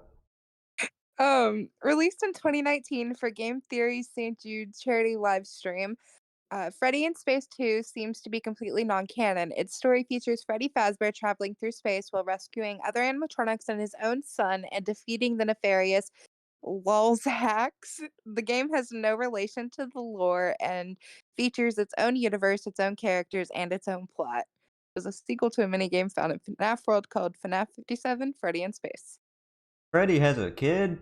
Released in 2019 for Game Theory's St. Jude charity live stream, Freddy in Space 2 seems to be completely non-canon. Its story features Freddy Fazbear traveling through space while rescuing other animatronics and his own son and defeating the nefarious Lulzax. The game has no relation to the lore and features its own universe, its own characters, and its own plot. It was a sequel to a minigame found in FNAF World called FNAF 57 Freddy in Space. Freddy has a kid?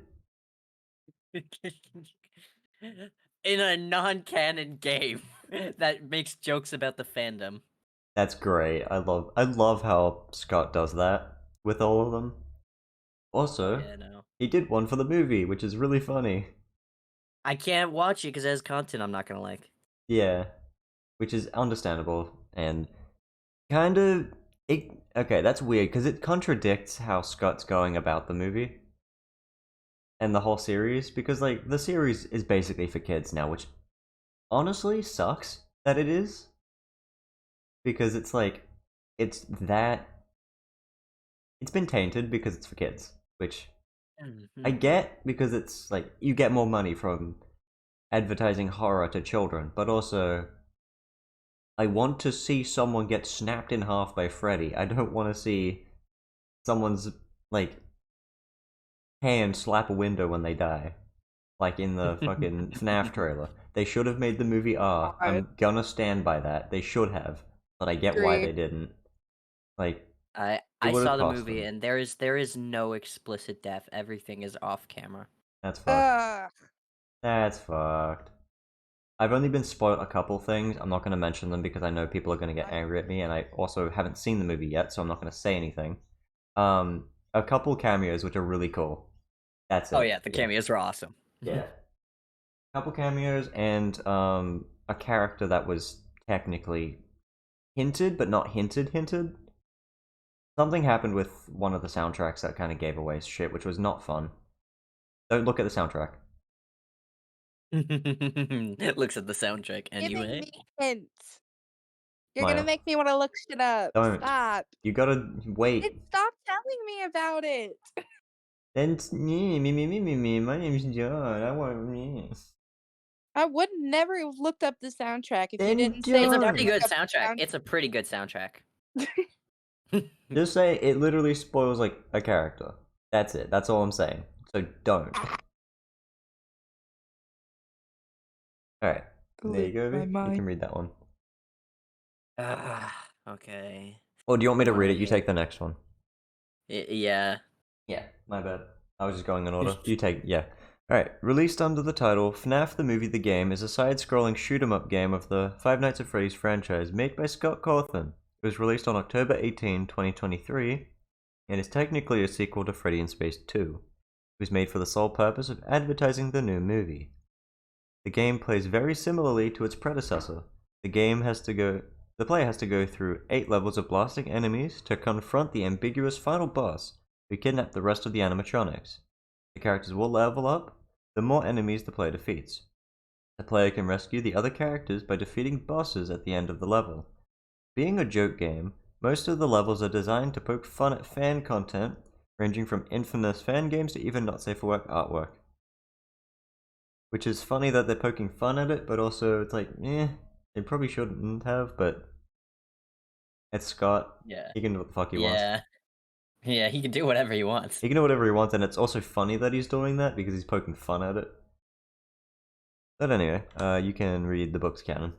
In a non-canon game that makes jokes about the fandom. That's great. I love how Scott does that with all of them. Also, he did one for the movie, which is really funny. I can't watch it because it has content I'm not gonna like. Yeah, which is understandable and kind of okay. That's weird because it contradicts how Scott's going about the movie and the whole series. Because like the series is basically for kids now, which honestly sucks that it is. Because it's like it's been tainted because it's for kids, which I get because it's like you get more money from advertising horror to children, but also I want to see someone get snapped in half by Freddy. I don't want to see someone's like hand slap a window when they die, like in the fucking FNAF trailer. They should have made the movie R. I'm gonna stand by that. They should have, but I get why they didn't. Like I saw the movie and there is no explicit death. Everything is off camera. That's fucked. That's fucked. I've only been spoiled a couple things. I'm not going to mention them because I know people are going to get angry at me, and I also haven't seen the movie yet, so I'm not going to say anything. A couple cameos which are really cool. That's it. Oh yeah, the cameos are awesome. Yeah. couple cameos and a character that was technically hinted, but not hinted. Something happened with one of the soundtracks that kind of gave away shit, which was not fun. Don't look at the soundtrack. Looks at the soundtrack Giving anyway. me hints. You're gonna Maya, make me want to look shit up. don't. Stop. You gotta wait. Stop telling me about it. Then it's me. My name's John. I want me. I would never have looked up the soundtrack if you Then didn't say It's a don't pretty don't. look good up the soundtrack. It's a pretty good soundtrack. Just say it literally spoils like a character. That's it. That's all I'm saying. So don't. Alright. There you go, My Vic. You mind. can read that one. Okay. Or do you want me to read it? You Fine. take the next one. Yeah. Yeah, my bad. I was just going in order. You take, yeah. Alright, released under the title Fnaf the Movie the Game is a side-scrolling shoot-'em-up game of the Five Nights at Freddy's franchise made by Scott Cawthon. It was released on October 18, 2023, and is technically a sequel to Freddy in Space 2. It was made for the sole purpose of advertising the new movie. The game plays very similarly to its predecessor. The player has to go through 8 levels of blasting enemies to confront the ambiguous final boss, who kidnap the rest of the animatronics. The characters will level up the more enemies the player defeats. The player can rescue the other characters by defeating bosses at the end of the level. Being a joke game, most of the levels are designed to poke fun at fan content, ranging from infamous fan games to even not safe for work artwork. Which is funny that they're poking fun at it, but also it's like, they probably shouldn't have, but it's Scott. Yeah. He can do what the fuck he wants. Yeah, he can do whatever he wants. He can do whatever he wants, and it's also funny that he's doing that because he's poking fun at it. But anyway, you can read the book's canon.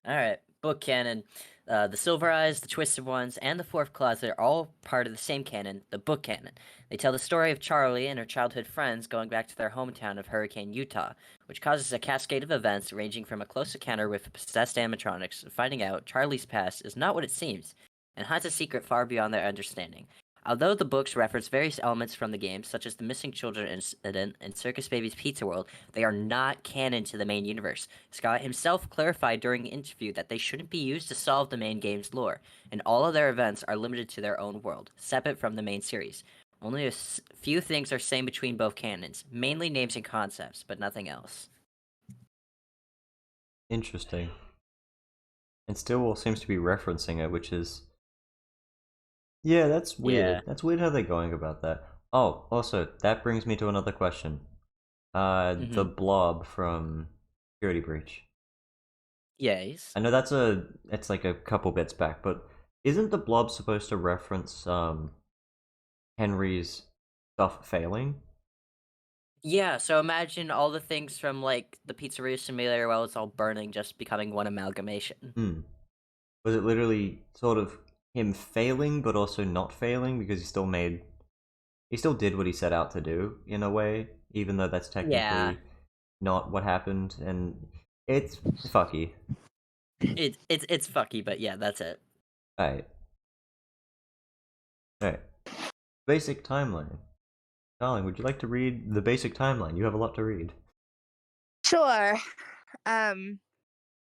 Alright, book canon. The Silver Eyes, the Twisted Ones, and the Fourth Closet are all part of the same canon, the book canon. They tell the story of Charlie and her childhood friends going back to their hometown of Hurricane, Utah, which causes a cascade of events ranging from a close encounter with possessed animatronics to finding out Charlie's past is not what it seems, and hides a secret far beyond their understanding. Although the books reference various elements from the game, such as the missing children incident and Circus Baby's Pizza World, they are not canon to the main universe. Scott himself clarified during the interview that they shouldn't be used to solve the main game's lore, and all of their events are limited to their own world, separate from the main series. Only a few things are same between both canons, mainly names and concepts, but nothing else. Interesting. And still seems to be referencing it, which is... Yeah, that's weird. Yeah. That's weird how they're going about that. Oh, also, that brings me to another question. The blob from Security Breach. Yes. I know it's like a couple bits back, but isn't the blob supposed to reference Henry's stuff failing? Yeah, so imagine all the things from, like, the Pizzeria Simulator while it's all burning just becoming one amalgamation. Was it literally sort of him failing but also not failing because he still did what he set out to do in a way, even though that's technically not what happened, and it's fucky. It's fucky, but yeah, that's it. Alright. Basic timeline. Darling, would you like to read the basic timeline? You have a lot to read. Sure.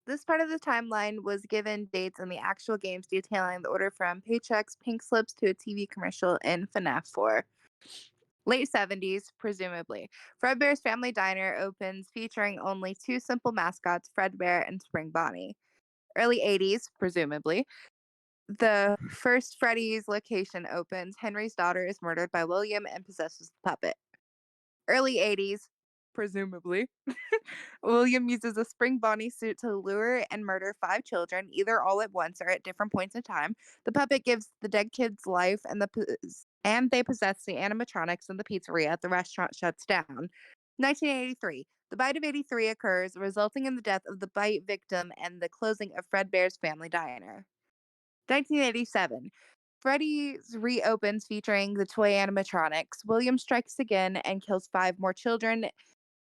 This part of the timeline was given dates in the actual games detailing the order from paychecks, pink slips to a TV commercial in Fnaf 4. Late 70s, presumably. Fredbear's Family Diner opens featuring only 2 simple mascots, Fredbear and Spring Bonnie. Early 80s, presumably. The first Freddy's location opens. Henry's daughter is murdered by William and possesses the puppet. Early 80s, presumably. William uses a Spring Bonnie suit to lure and murder 5 children, either all at once or at different points in time. The puppet gives the dead kids life, and they possess the animatronics in the pizzeria. The restaurant shuts down. 1983. The bite of 83 occurs, resulting in the death of the bite victim and the closing of Fredbear's Family Diner. 1987. Freddy's reopens featuring the toy animatronics. William strikes again and kills 5 more children.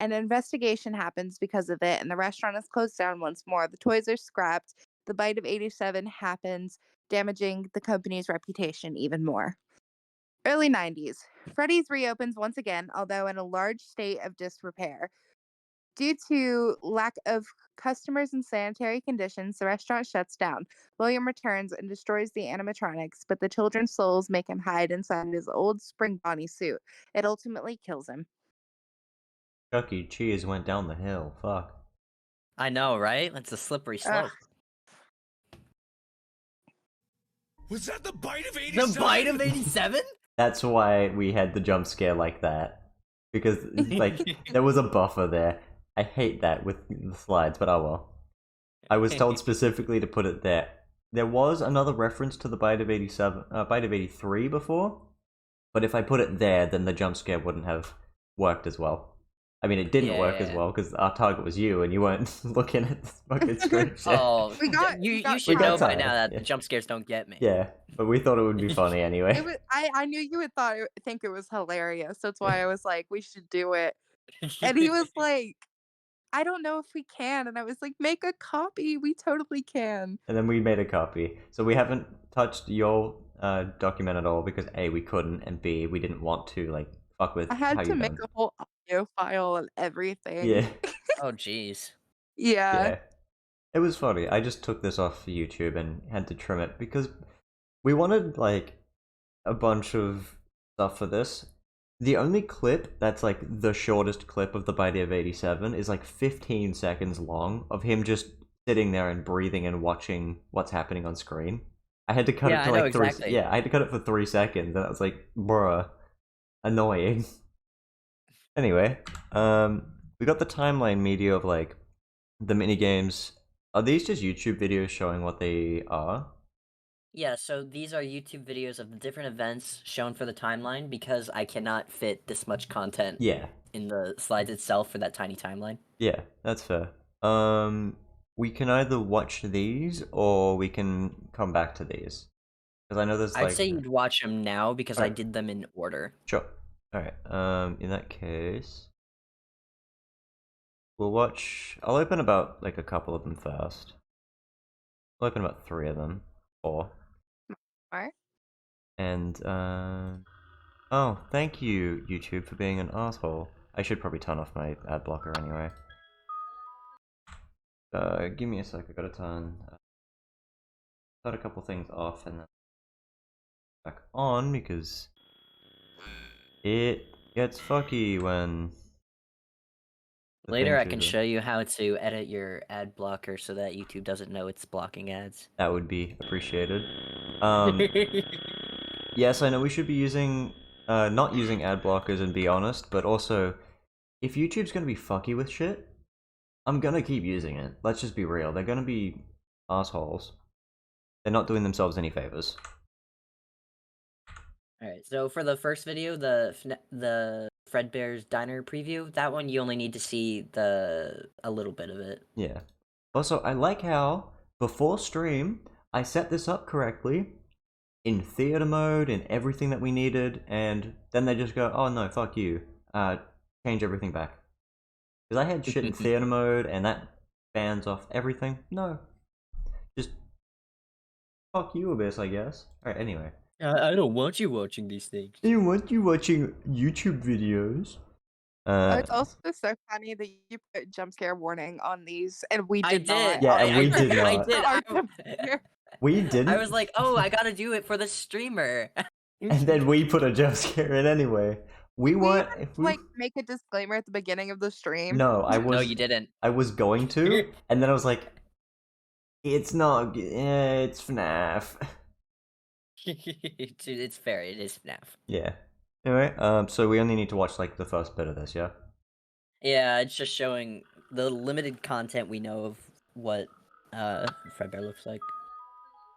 An investigation happens because of it, and the restaurant is closed down once more. The toys are scrapped. The bite of 87 happens, damaging the company's reputation even more. Early 90s. Freddy's reopens once again, although in a large state of disrepair. Due to lack of customers and sanitary conditions, the restaurant shuts down. William returns and destroys the animatronics, but the children's souls make him hide inside his old Spring Bonnie suit. It ultimately kills him. Chuck E. Cheese went down the hill. Fuck. I know, right? That's a slippery slope. Was that the bite of 87? The bite of 87? That's why we had the jump scare like that. Because, like, there was a buffer there. I hate that with the slides, but oh well. I was told specifically to put it there. There was another reference to the bite of 83 before, but if I put it there, then the jump scare wouldn't have worked as well. I mean, it didn't work as well because our target was you, and you weren't looking at the fucking screen. Oh, you should know by now that yeah. the jump scares don't get me. Yeah, but we thought it would be funny anyway. I knew you would think it was hilarious. That's why I was like, we should do it. And he was like, I don't know if we can. And I was like, make a copy. We totally can. And then we made a copy. So we haven't touched your document at all because A, we couldn't, and B, we didn't want to like fuck with I had how to you make done. a whole audio file and everything. Yeah. Oh, jeez. Yeah. It was funny. I just took this off YouTube and had to trim it because we wanted like a bunch of stuff for this. The only clip that's like the shortest clip of the bite of 87 is like 15 seconds long of him just sitting there and breathing and watching what's happening on screen. I had to cut it to like exactly. I had to cut it for 3 seconds and I was like, bruh, annoying. Anyway, we got the timeline media of like the mini games. Are these just YouTube videos showing what they are? Yeah, so these are YouTube videos of the different events shown for the timeline because I cannot fit this much content in the slides itself for that tiny timeline. Yeah, that's fair. We can either watch these or we can come back to these. Because I know there's like... I'd say you'd watch them now because I did them in order. Sure. Alright, in that case... We'll watch... I'll open about like a couple of them first. I'll open about 3 of them. 4. Alright. And, oh, thank you, YouTube, for being an asshole. I should probably turn off my ad blocker anyway. Give me a sec, I gotta turn a couple things off and then back on because it gets fucky when... Later I can show you how to edit your ad blocker so that YouTube doesn't know it's blocking ads. That would be appreciated. Yes, I know we should be using, not using ad blockers and be honest, but also, if YouTube's gonna be fucky with shit, I'm gonna keep using it. Let's just be real. They're gonna be assholes. They're not doing themselves any favors. Alright, so for the first video, the Fredbear's Diner preview, that one you only need to see a little bit of it. Yeah. Also, I like how, before stream, I set this up correctly, in theater mode, and everything that we needed, and then they just go, oh no, fuck you. Change everything back. Because I had shit in theater mode, and that bans off everything. No. Just fuck you, Abyss, I guess. Alright, anyway. I don't want you watching these things. I don't want you watching YouTube videos. It's also so funny that you put jump scare warning on these, and we did not. Yeah, and we did not. I did. We didn't. I was like, oh, I gotta do it for the streamer. And then we put a jump scare in anyway. We weren't. If we like make a disclaimer at the beginning of the stream. No, I was. No, you didn't. I was going to, and then I was like, "It's not. It's Fnaf." It's fair. It is Fnaf. Yeah. Anyway, so we only need to watch like the first bit of this, yeah. Yeah, it's just showing the limited content we know of what Fredbear looks like.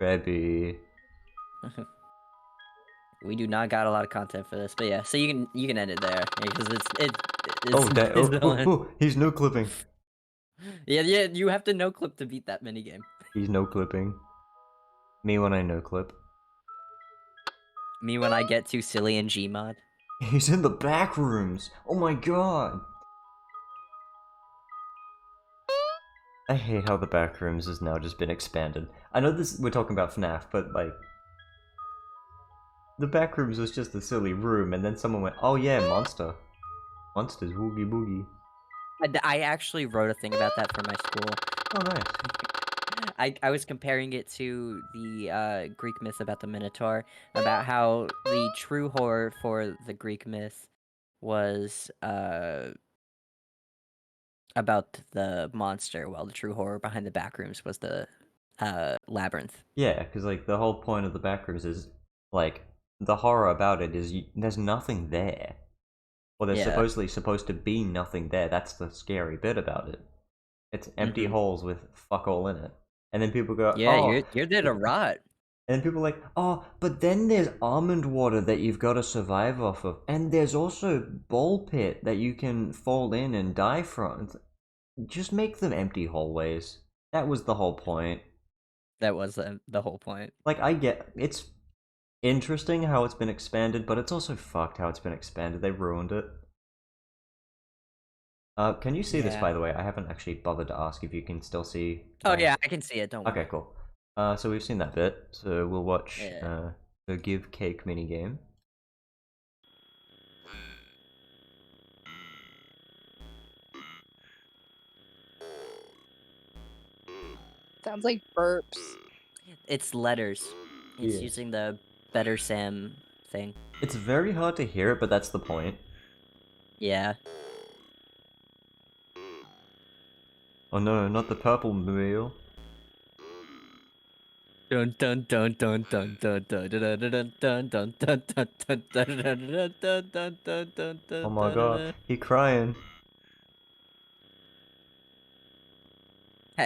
Fredby. We do not got a lot of content for this, but yeah. So you can end it there because it's he's no clipping. Yeah. You have to no clip to beat that minigame. He's no clipping. Me when I no clip. Me when I get too silly in Gmod. He's in the back rooms. Oh my god. I hate how the back rooms has now just been expanded. I know this we're talking about FNAF, but like the back rooms was just a silly room, and then someone went, "Oh yeah, monster, monsters, woogie boogie." I actually wrote a thing about that for my school. Oh, nice. I was comparing it to the Greek myth about the Minotaur, about how the true horror for the Greek myth was about the monster, while the true horror behind the back rooms was the labyrinth. Yeah, because like the whole point of the backrooms is like the horror about it is there's nothing there. Well, there's Yeah. supposed to be nothing there. That's the scary bit about it. It's empty holes with fuck all in it. And then people go, Yeah, oh. you're there to rot. And people are like, oh, but then there's almond water that you've got to survive off of. And there's also ball pit that you can fall in and die from. Just make them empty hallways. That was the whole point. That was the whole point. Like, I get it's interesting how it's been expanded, but it's also fucked how it's been expanded. They ruined it. Can you see this, by the way? I haven't actually bothered to ask if you can still see. Oh yeah, I can see it. Don't worry. Okay, cool. So we've seen that bit. So we'll watch Yeah. the give cake minigame. Sounds like burps. It's letters. It's Yeah. using the Better Sam thing. It's very hard to hear it, but that's the point. Yeah. Oh no, not the purple meal. Dun dun dun dun dun dun dun dun dun dun dun dun dun dun dun dun dun dun. Oh my god, he crying.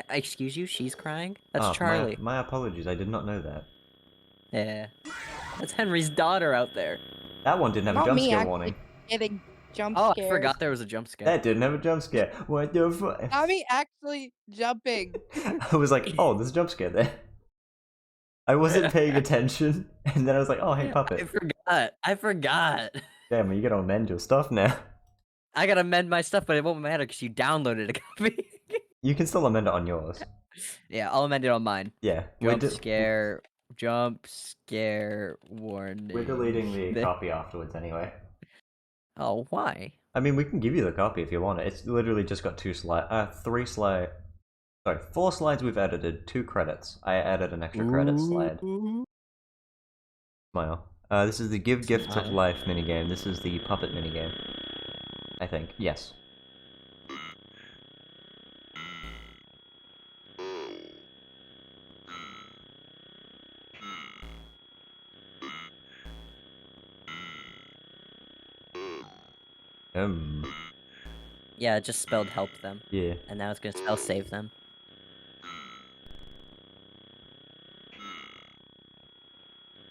Excuse you, she's crying? That's Charlie. My apologies, I did not know that. Yeah. That's Henry's daughter out there. That one didn't have a Not jump me scare actually warning. getting jump Oh, scares. I forgot there was a jump scare. That didn't have a jump scare. What the fuck? Not me actually jumping. I was like, oh, there's a jump scare there. I wasn't paying attention, and then I was like, oh, hey, puppet. I forgot. Damn, you gotta amend your stuff now. I gotta amend my stuff, but it won't matter because you downloaded a copy. You can still amend it on yours. Yeah, I'll amend it on mine. Yeah. Jump scare warning. We're deleting the copy afterwards anyway. Oh, why? I mean, we can give you the copy if you want it. It's literally just got 4 slides we've edited, 2 credits. I added an extra credit slide. Smile. This is the Give Gifts of Life minigame. This is the puppet minigame. I think. Yes. Yeah, it just spelled help them. Yeah. And now it's gonna spell save them.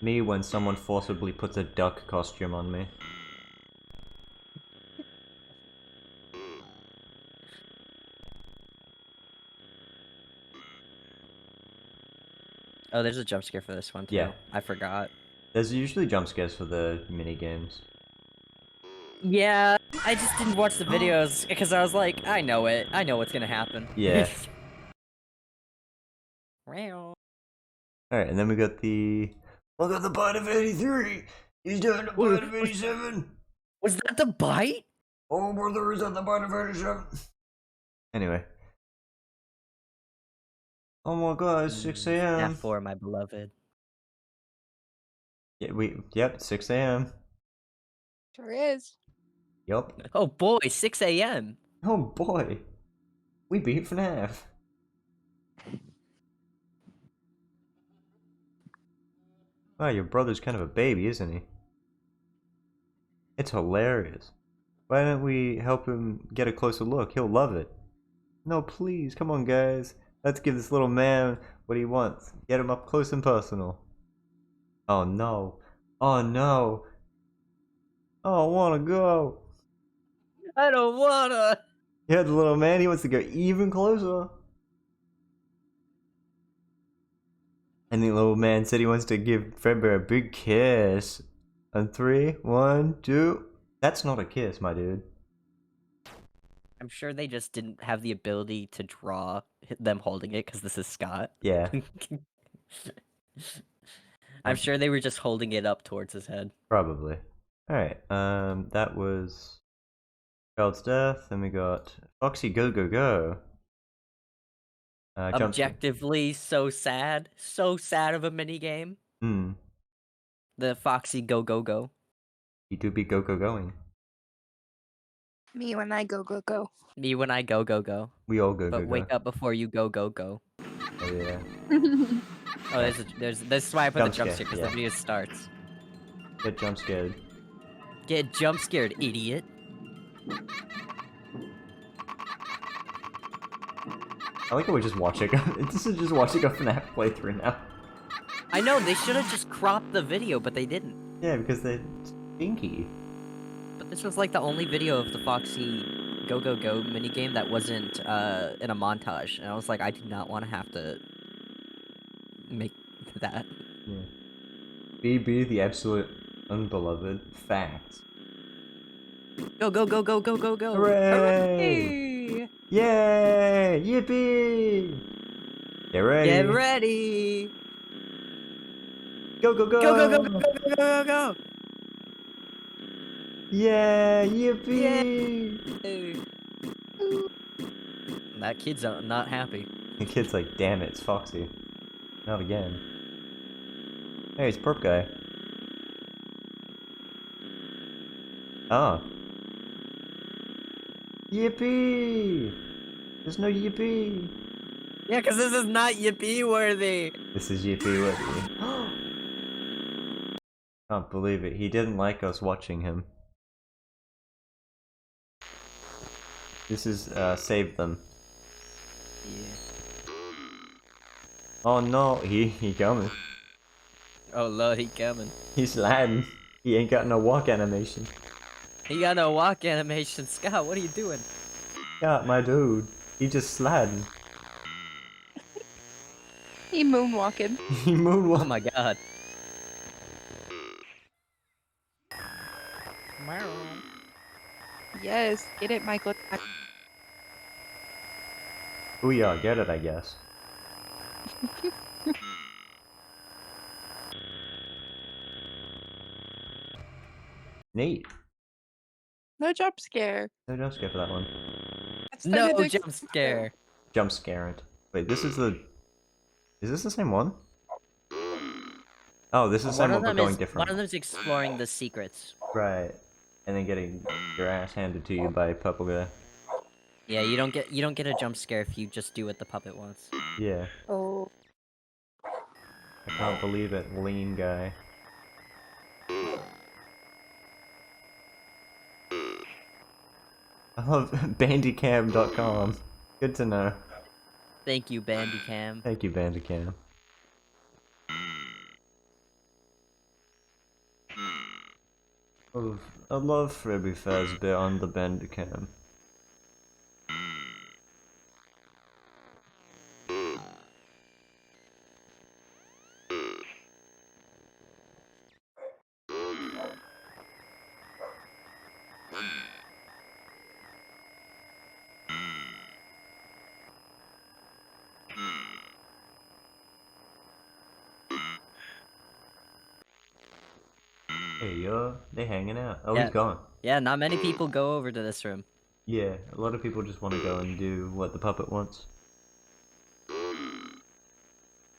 Me when someone forcibly puts a duck costume on me. Oh, there's a jump scare for this one too. Yeah. I forgot. There's usually jump scares for the mini games. Yeah, I just didn't watch the videos because I was like, I know it. I know what's gonna happen. Yeah. Wow. Alright, and then we got the... Look at the bite of 83! He's doing the bite of 87! Was that the bite? Oh, brother, is that the bite of 87? Anyway. Oh my god, it's 6 a.m. Fnaf 4, my beloved. Yeah, yep, 6 a.m. Sure is. Yup. Oh boy, 6 a.m. Oh boy. We beat Fnaf. Wow, your brother's kind of a baby, isn't he? It's hilarious. Why don't we help him get a closer look? He'll love it. No, please, come on, guys. Let's give this little man what he wants. Get him up close and personal. Oh no. Oh no. Oh, I wanna go. I don't wanna. Yeah, the little man, he wants to go even closer. And the little man said he wants to give Fredbear a big kiss. On 3, 1, 2. That's not a kiss, my dude. I'm sure they just didn't have the ability to draw them holding it because this is Scott. Yeah. I'm sure they were just holding it up towards his head. Probably. Alright, that was Child's death, then we got Foxy Go Go Go. Jump scare. Objectively, so sad of a mini game. The Foxy Go Go Go. He do be go go going. Me when I go, go, go. Me when I go go go. We all go But go wake go. up before you go go go. Oh yeah. Oh, there's why I put the Jump jump scare, scare because yeah. the video starts. Get jump scared. Get jump scared, idiot. I like how we're just watching. This is just watching a Fnaf playthrough now. I know they should have just cropped the video, but they didn't. Yeah, because they're stinky. But this was like the only video of the Foxy Go Go Go minigame that wasn't in a montage, and I was like, I do not want to have to make that. Yeah. BB, the absolute unbeloved fact. Go go go go go go go! Hooray! Yay! Yippee! Get ready! Get ready! Go go go! Go go go go go go go go! Yeah! Yippee! Hey. That kid's not happy. The kid's like, damn it, it's Foxy. Not again. Hey, it's Perp Guy. Ah. Yippee! There's no yippee! Yeah, because this is not yippee worthy. This is yippee worthy. Can't believe it. He didn't like us watching him. This is, save them. Yeah. Oh no, he coming. Oh lord, he coming. He's sliding. He ain't got no walk animation. He got no walk animation. Scott, what are you doing? Got my dude. He just sliding. He moonwalking. He moonwalk. Oh my god. Yes, get it, Michael. Booyah, get it, I guess. Neat. No jump scare. No jump scare for that one. It started No to jump explode. scare. Jump scare it. Wait, this is the... Is this the same one? Oh, this is the same one, but going different. One of them's exploring the secrets. Right. And then getting your ass handed to you by Purple Guy. Yeah, you don't get a jump scare if you just do what the puppet wants. Yeah. Oh. I can't believe it, lean guy. I love bandicam.com. Good to know. Thank you, Bandicam. Thank you, Bandicam. I love Freddy Fazbear on the Bandicam. Hey yo, they hanging out. Oh, Yeah. he's gone. Yeah, not many people go over to this room. Yeah, a lot of people just want to go and do what the puppet wants.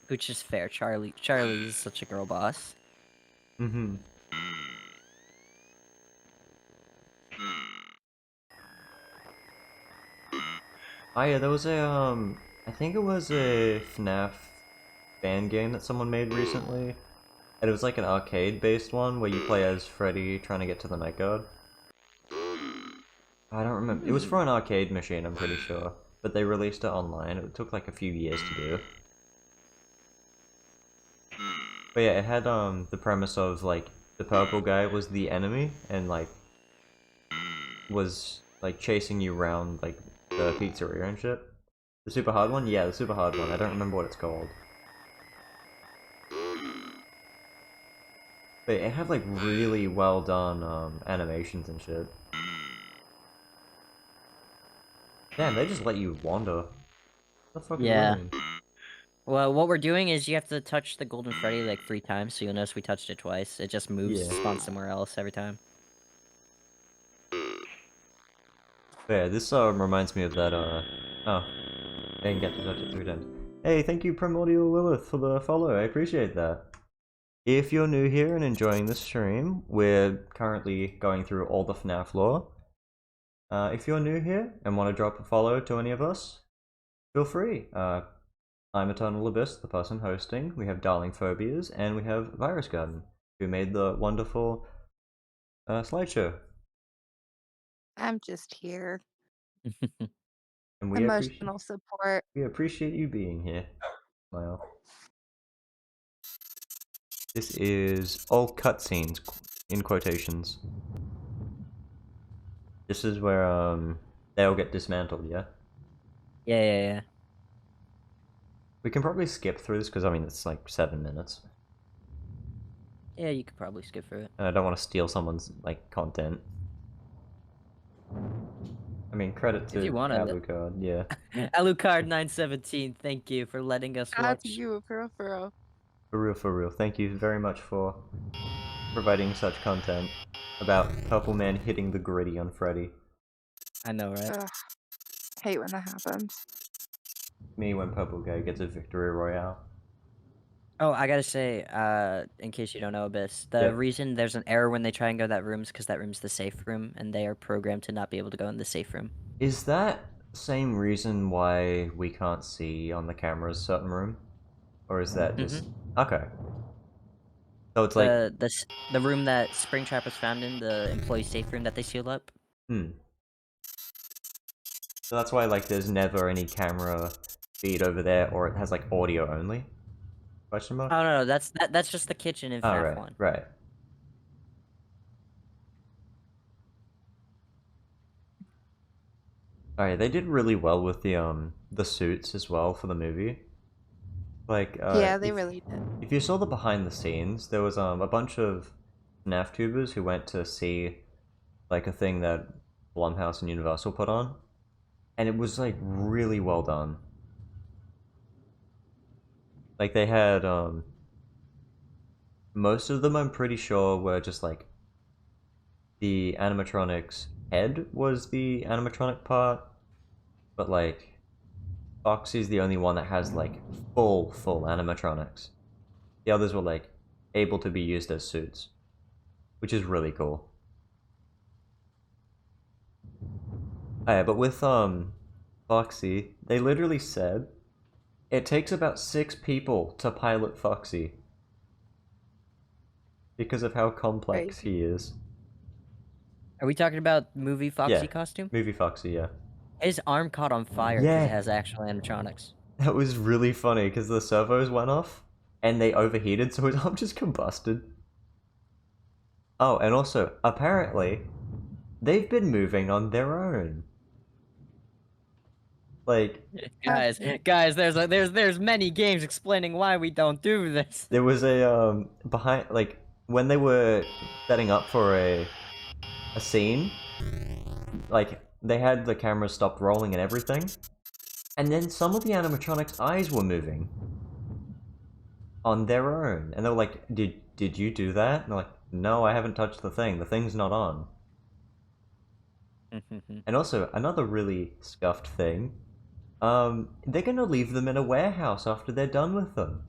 Which is fair. Charlie is such a girl boss. Mm-hmm. Oh yeah, there was a, I think it was a Fnaf fan game that someone made recently. And it was like an arcade-based one where you play as Freddy trying to get to the night guard. I don't remember. It was for an arcade machine, I'm pretty sure. But they released it online. It took like a few years to do. But yeah, it had the premise of like the purple guy was the enemy and like was like chasing you around like the pizzeria and shit. The super hard one? Yeah, the super hard one. I don't remember what it's called. But it had like really well done animations and shit. Damn, they just let you wander. What the fuck Yeah. are you doing? Well, what we're doing is you have to touch the Golden Freddy like 3 times, so you'll notice we touched it twice. It just moves, Yeah. spawns somewhere else every time. Yeah, this reminds me of that, oh, I didn't get to touch it 3 times. Hey, thank you Primordial Lilith for the follow, I appreciate that. If you're new here and enjoying this stream, we're currently going through all the Fnaf lore. If you're new here and want to drop a follow to any of us, feel free. I'm Eternal Abyss, the person hosting. We have Darlingphobiaz, and we have Virusgarden, who made the wonderful slideshow. I'm just here. And Emotional support. we appreciate you being here. Smile. This is all cutscenes, in quotations. This is where they all get dismantled, yeah? Yeah. We can probably skip through this because I mean it's like 7 minutes. Yeah, you could probably skip through it. And I don't want to steal someone's like content. I mean, credit to If you wanna. Alucard, yeah. Alucard917, thank you for letting us Shout out watch. to you, for real. For real. Thank you very much for providing such content about Purple Man hitting the gritty on Freddy. I know, right? Ugh. Hate when that happens. Me when Purple Guy gets a victory royale. Oh, I gotta say, in case you don't know, Abyss, the reason there's an error when they try and go that room is because that room's the safe room, and they are programmed to not be able to go in the safe room. Is that same reason why we can't see on the cameras certain room? Or is that just... Okay. So it's like... The room that Springtrap was found in, the employee safe room that they sealed up? So that's why, like, there's never any camera feed over there, or it has, like, audio only? Question mark? Oh, no, that's just the kitchen in Fnaf 1. Right. Alright, they did really well with the suits as well for the movie. Like, yeah, they really did. If you saw the behind the scenes, there was a bunch of FNAF tubers who went to see like a thing that Blumhouse and Universal put on, and it was like really well done. Like they had most of them I'm pretty sure were just like the animatronics head was the animatronic part, but like Foxy's the only one that has like full animatronics. The others were like able to be used as suits, which is really cool. Yeah, but with Foxy, they literally said it takes about 6 people to pilot Foxy because of how complex he is. Are we talking about movie Foxy costume? Movie Foxy, yeah. His arm caught on fire because it has actual animatronics. That was really funny because the servos went off and they overheated, so his arm just combusted. Oh, and also, apparently, they've been moving on their own. Like, guys, there's many games explaining why we don't do this. There was a behind, like when they were setting up for a scene, like they had the camera stopped rolling and everything, and then some of the animatronics' eyes were moving on their own, and they were like, "Did you do that?" And they're like, "No, I haven't touched the thing. The thing's not on." And also another really scuffed thing. They're gonna leave them in a warehouse after they're done with them.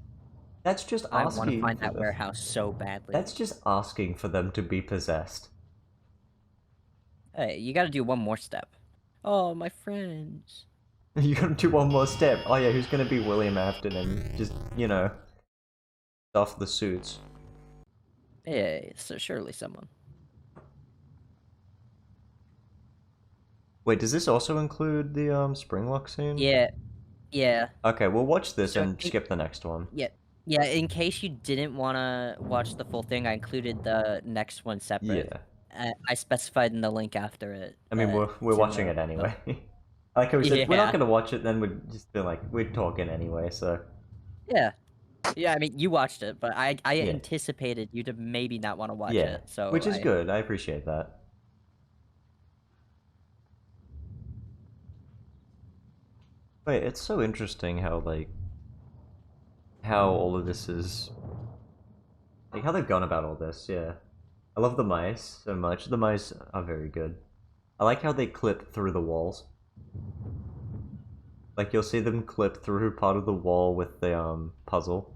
That's just asking. I want to find that warehouse so badly. That's just asking for them to be possessed. Hey, you gotta do one more step. Oh, my friends. You gotta do one more step. Oh yeah, who's gonna be William Afton and just, you know, stuff the suits? Yeah, so surely someone. Wait, does this also include the Springlock scene? Yeah. Okay, we'll watch this So and skip the next one. Yeah, in case you didn't want to watch the full thing, I included the next one separate. Yeah. I specified in the link after it. I mean, we're watching it anyway. Like I said, we're not gonna watch it, then we'd just be like, we're talking anyway, so... Yeah, I mean, you watched it, but I anticipated you to maybe not want to watch it, so... Which is good, I appreciate that. Wait, it's so interesting how, like... how all of this is... like, how they've gone about all this, yeah. I love the mice so much. The mice are very good. I like how they clip through the walls. Like, you'll see them clip through part of the wall with the, puzzle.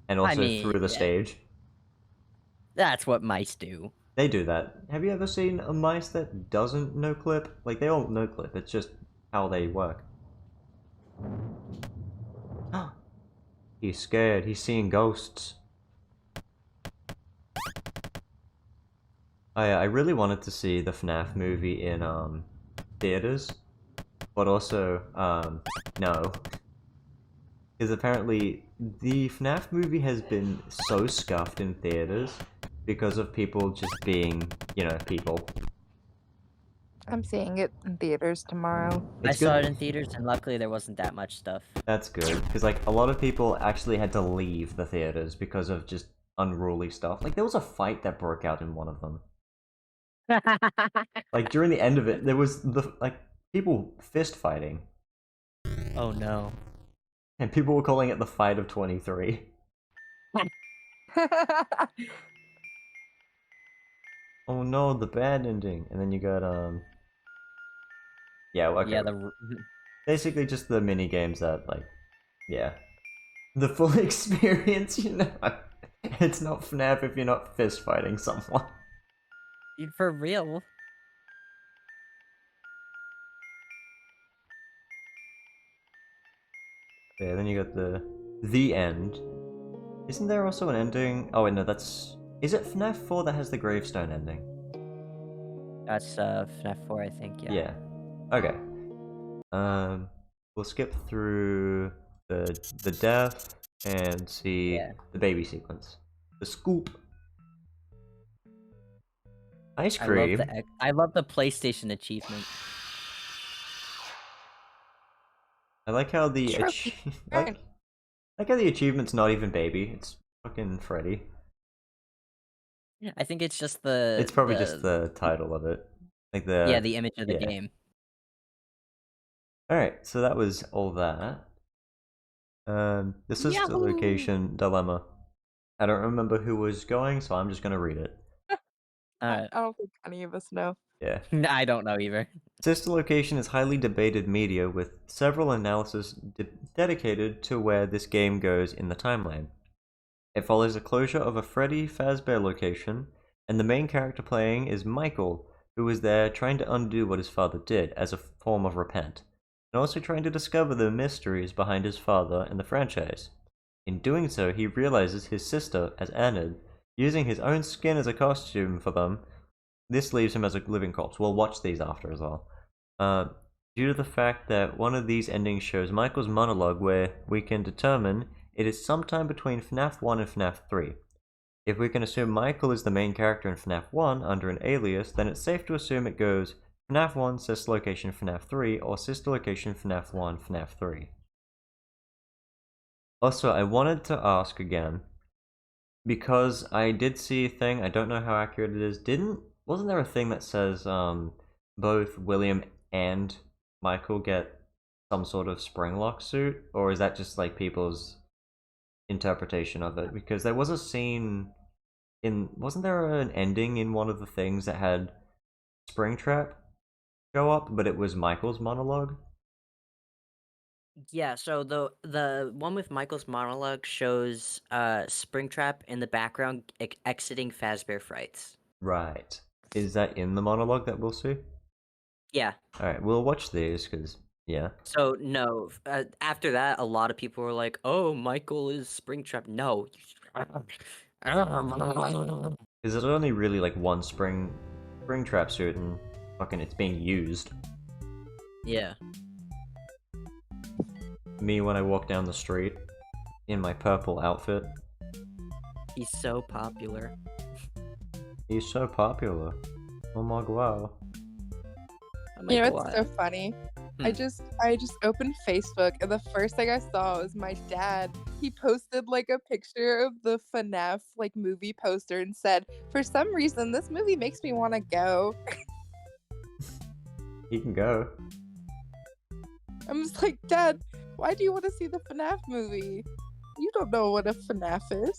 And I also mean, through the yeah. stage. That's what mice do. They do that. Have you ever seen a mice that doesn't no-clip? Like, they all no-clip, it's just how they work. He's scared, he's seeing ghosts. I really wanted to see the FNAF movie in, theaters. But also, no. Because apparently, the FNAF movie has been so scuffed in theaters because of people just being, you know, people. I'm seeing it in theaters tomorrow. I It's saw good. it in theaters, and luckily there wasn't that much stuff. That's good, because, like, a lot of people actually had to leave the theaters because of just unruly stuff. Like, there was a fight that broke out in one of them. Like, during the end of it, there was, people fist fighting. Oh no. And people were calling it the fight of 23. Oh no, the bad ending. And then you got, yeah, okay. Yeah, Basically just the mini games that, like, yeah. The full experience, you know? It's not FNAF if you're not fist fighting someone. for real. Yeah, then you got the end. Isn't there also an ending? Oh wait, no, that's... Is it FNAF 4 that has the gravestone ending? That's FNAF 4, I think. Yeah. Yeah. Okay. We'll skip through the death and see Yeah. the baby sequence. The scoop. Ice I love cream. I love the PlayStation achievement. I like how the Trophy. like how the achievement's not even baby. It's fucking Freddy. I think it's just the. It's probably just the title of it, like Yeah, the image of the yeah. game. All right, so that was all that. The sister Yahoo! location dilemma. I don't remember who was going, so I'm just gonna read it. Alright. I don't think any of us know. Yeah. I don't know either. Sister location is highly debated media with several analyses dedicated to where this game goes in the timeline. It follows the closure of a Freddy Fazbear location, and the main character playing is Michael, who was there trying to undo what his father did as a form of repent, and also trying to discover the mysteries behind his father and the franchise. In doing so, he realizes his sister, as Enid, using his own skin as a costume for them. This leaves him as a living corpse. We'll watch these after as well. Due to the fact that one of these endings shows Michael's monologue where we can determine it is sometime between FNAF 1 and FNAF 3. If we can assume Michael is the main character in FNAF 1 under an alias, then it's safe to assume it goes FNAF 1, sister location FNAF 3, or sister location FNAF 1, FNAF 3. Also, I wanted to ask again, because I did see a thing, I don't know how accurate it is, wasn't there a thing that says both William and Michael get some sort of springlock suit? Or is that just like people's interpretation of it? Because there was a scene wasn't there an ending in one of the things that had Springtrap show up, but it was Michael's monologue? Yeah, so the one with Michael's monologue shows Springtrap in the background exiting Fazbear Frights. Right. Is that in the monologue that we'll see? Yeah. Alright, we'll watch these, because, yeah. So no, after that, a lot of people were like, "Oh, Michael is Springtrap." No. Because there's only really like one Springtrap suit, and fucking it's being used. Yeah. Me when I walk down the street in my purple outfit. He's so popular. He's so popular. Oh my god. Oh my You know God. what's so funny? I just opened Facebook and the first thing I saw was my dad. He posted like a picture of the FNAF like movie poster and said, "For some reason, this movie makes me want to go." He can go. I'm just like, Dad, why do you want to see the FNAF movie? You don't know what a FNAF is.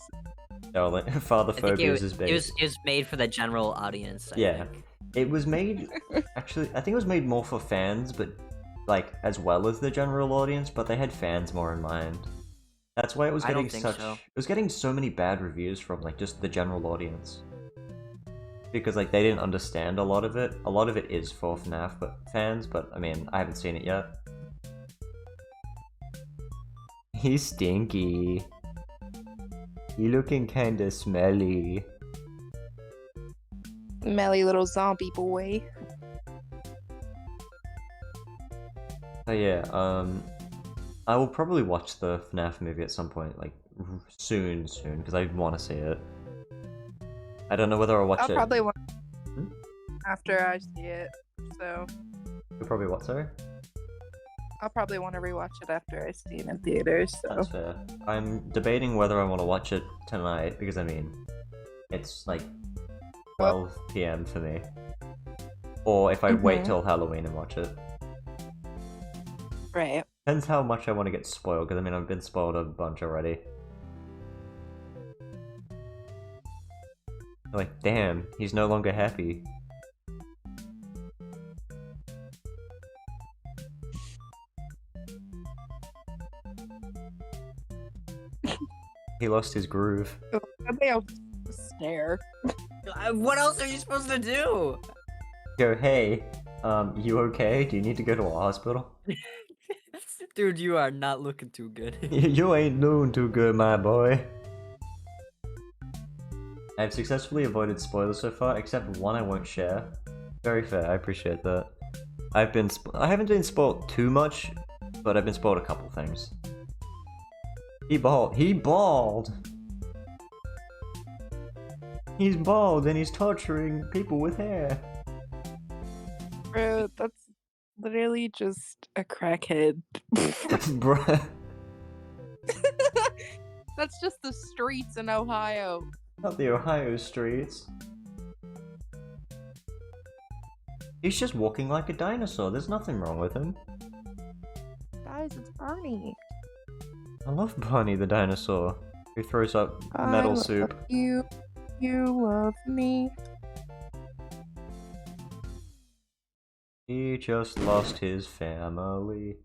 Oh, like, Father I think Phobias is big. it was made for the general audience. I Yeah. think. It was made, actually, I think it was made more for fans, but like as well as the general audience, but they had fans more in mind. That's why it was I don't getting think so. it was getting so many bad reviews from like just the general audience. Because like they didn't understand a lot of it. A lot of it is for FNAF but fans, but I mean, I haven't seen it yet. He's stinky. You looking kinda smelly. Smelly little zombie boy. Oh yeah, I will probably watch the FNAF movie at some point, like soon, because I want to see it. I don't know whether I'll watch I'll it. probably watch Hmm? after I see it. So You'll probably what, sorry? I'll probably want to rewatch it after I see it in theaters. So That's fair. I'm debating whether I want to watch it tonight, because I mean, it's like 12 p.m. for me. Or if I wait till Halloween and watch it. right. Depends how much I want to get spoiled, because I mean, I've been spoiled a bunch already. Like, damn, he's no longer happy. He lost his groove. Maybe I'll stare. What else are you supposed to do? Go, hey, you okay? Do you need to go to a hospital? Dude, you are not looking too good. You ain't doing too good, my boy. I've successfully avoided spoilers so far, except one I won't share. Very fair, I appreciate that. I haven't been spoiled too much, but I've been spoiled a couple things. He bald. He bald! He's bald and he's torturing people with hair. Bro, that's literally just a crackhead. Bruh. That's just the streets in Ohio. Not the Ohio streets. He's just walking like a dinosaur. There's nothing wrong with him. Guys, it's Barney. I love Barney the dinosaur, who throws up I metal love soup. You love me. He just lost his family.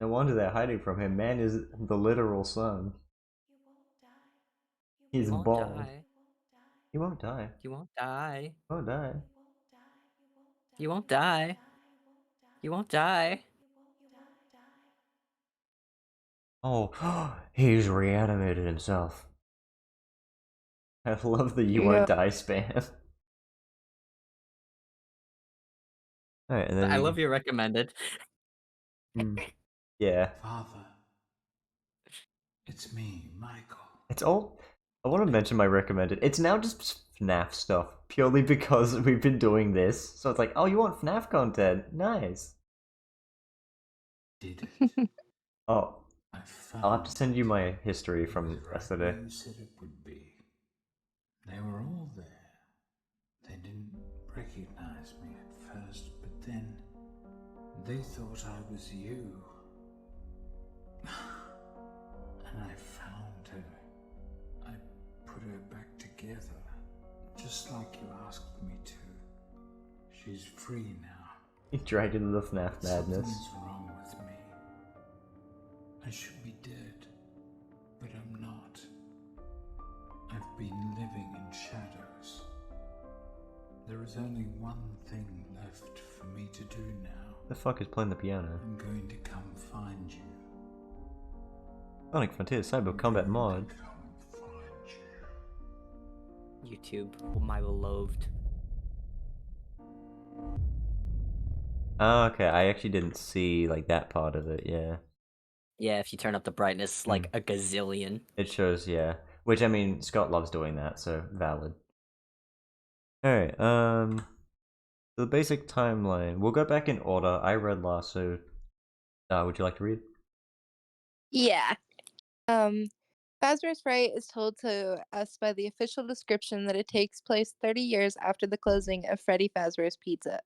No wonder they're hiding from him. Man is the literal son. He's You won't bald. die. He won't die. You won't die. He won't die. You won't die. You won't die. Oh, he's reanimated himself. I love the you Yeah. won't die spam. Alright, and then I love your recommended. Yeah. Father, it's me, Michael. It's all. I want to mention my recommended. It's now just FNAF stuff, purely because we've been doing this. So it's like, oh, you want FNAF content? Nice. Did it? Oh, I found I'll have to send you my history it from was right yesterday. where you said it would be. They were all there. They didn't recognize me at first, but then they thought I was you. And I found her. I put her back together, just like you asked me to. She's free now. Dragged into the FNAF madness. Something's wrong with me. I should be dead, but I'm not. I've been living in shadows. There is only one thing left for me to do now. The fuck is playing the piano? I'm going to come find you. Sonic Frontiers Cyber Combat Mod. Come find you. YouTube, my beloved. Oh, okay, I actually didn't see like that part of it. Yeah, Yeah, if you turn up the brightness like a gazillion. it shows. Yeah, which I mean, Scott loves doing that, so valid. All right. The basic timeline. We'll go back in order. I read last, so would you like to read? Yeah. Fazbear's Fright is told to us by the official description that it takes place 30 years after the closing of Freddy Fazbear's Pizza.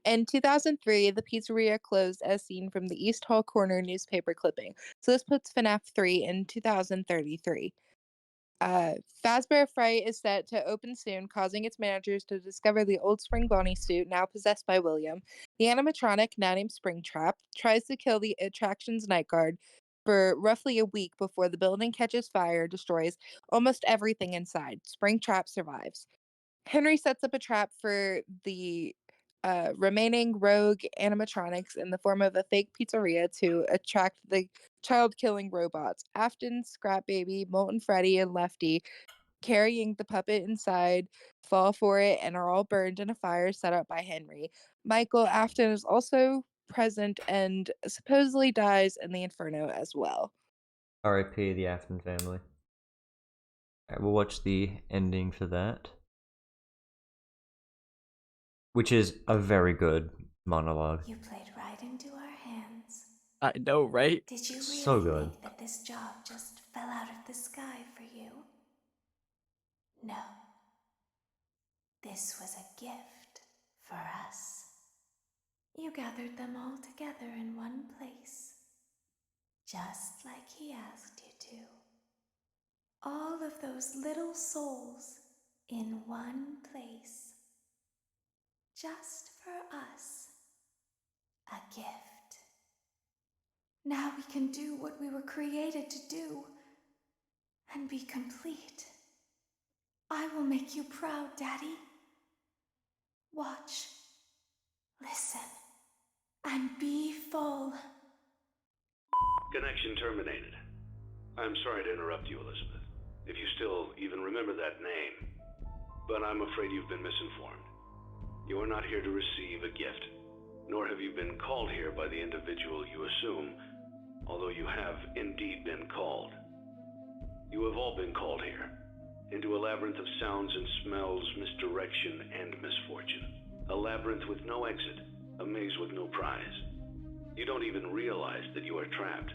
In 2003, the pizzeria closed as seen from the East Hall Corner newspaper clipping. So this puts FNAF 3 in 2033. Fazbear Fright is set to open soon, causing its managers to discover the old Spring Bonnie suit, now possessed by William. The animatronic, now named Springtrap, tries to kill the attraction's night guard for roughly a week before the building catches fire, destroys almost everything inside. Springtrap survives. Henry sets up a trap for the remaining rogue animatronics in the form of a fake pizzeria to attract the child-killing robots. Afton, Scrap Baby, Molten Freddy, and Lefty, carrying the puppet inside, fall for it and are all burned in a fire set up by Henry. Michael Afton is also present and supposedly dies in the Inferno as well. R.I.P. the Afton family. Alright, we'll watch the ending for that. Which is a very good monologue. You played right into our hands. I know, right? Did you really So good. think that this job just fell out of the sky for you? No. This was a gift for us. You gathered them all together in one place, just like he asked you to. All of those little souls in one place, just for us. A gift. Now we can do what we were created to do and be complete. I will make you proud, Daddy. Watch, listen, and be full. Connection terminated. I'm sorry to interrupt you, Elizabeth, if you still even remember that name. But I'm afraid you've been misinformed. You are not here to receive a gift, nor have you been called here by the individual you assume, although you have indeed been called. You have all been called here, into a labyrinth of sounds and smells, misdirection, and misfortune. A labyrinth with no exit, a maze with no prize. You don't even realize that you are trapped.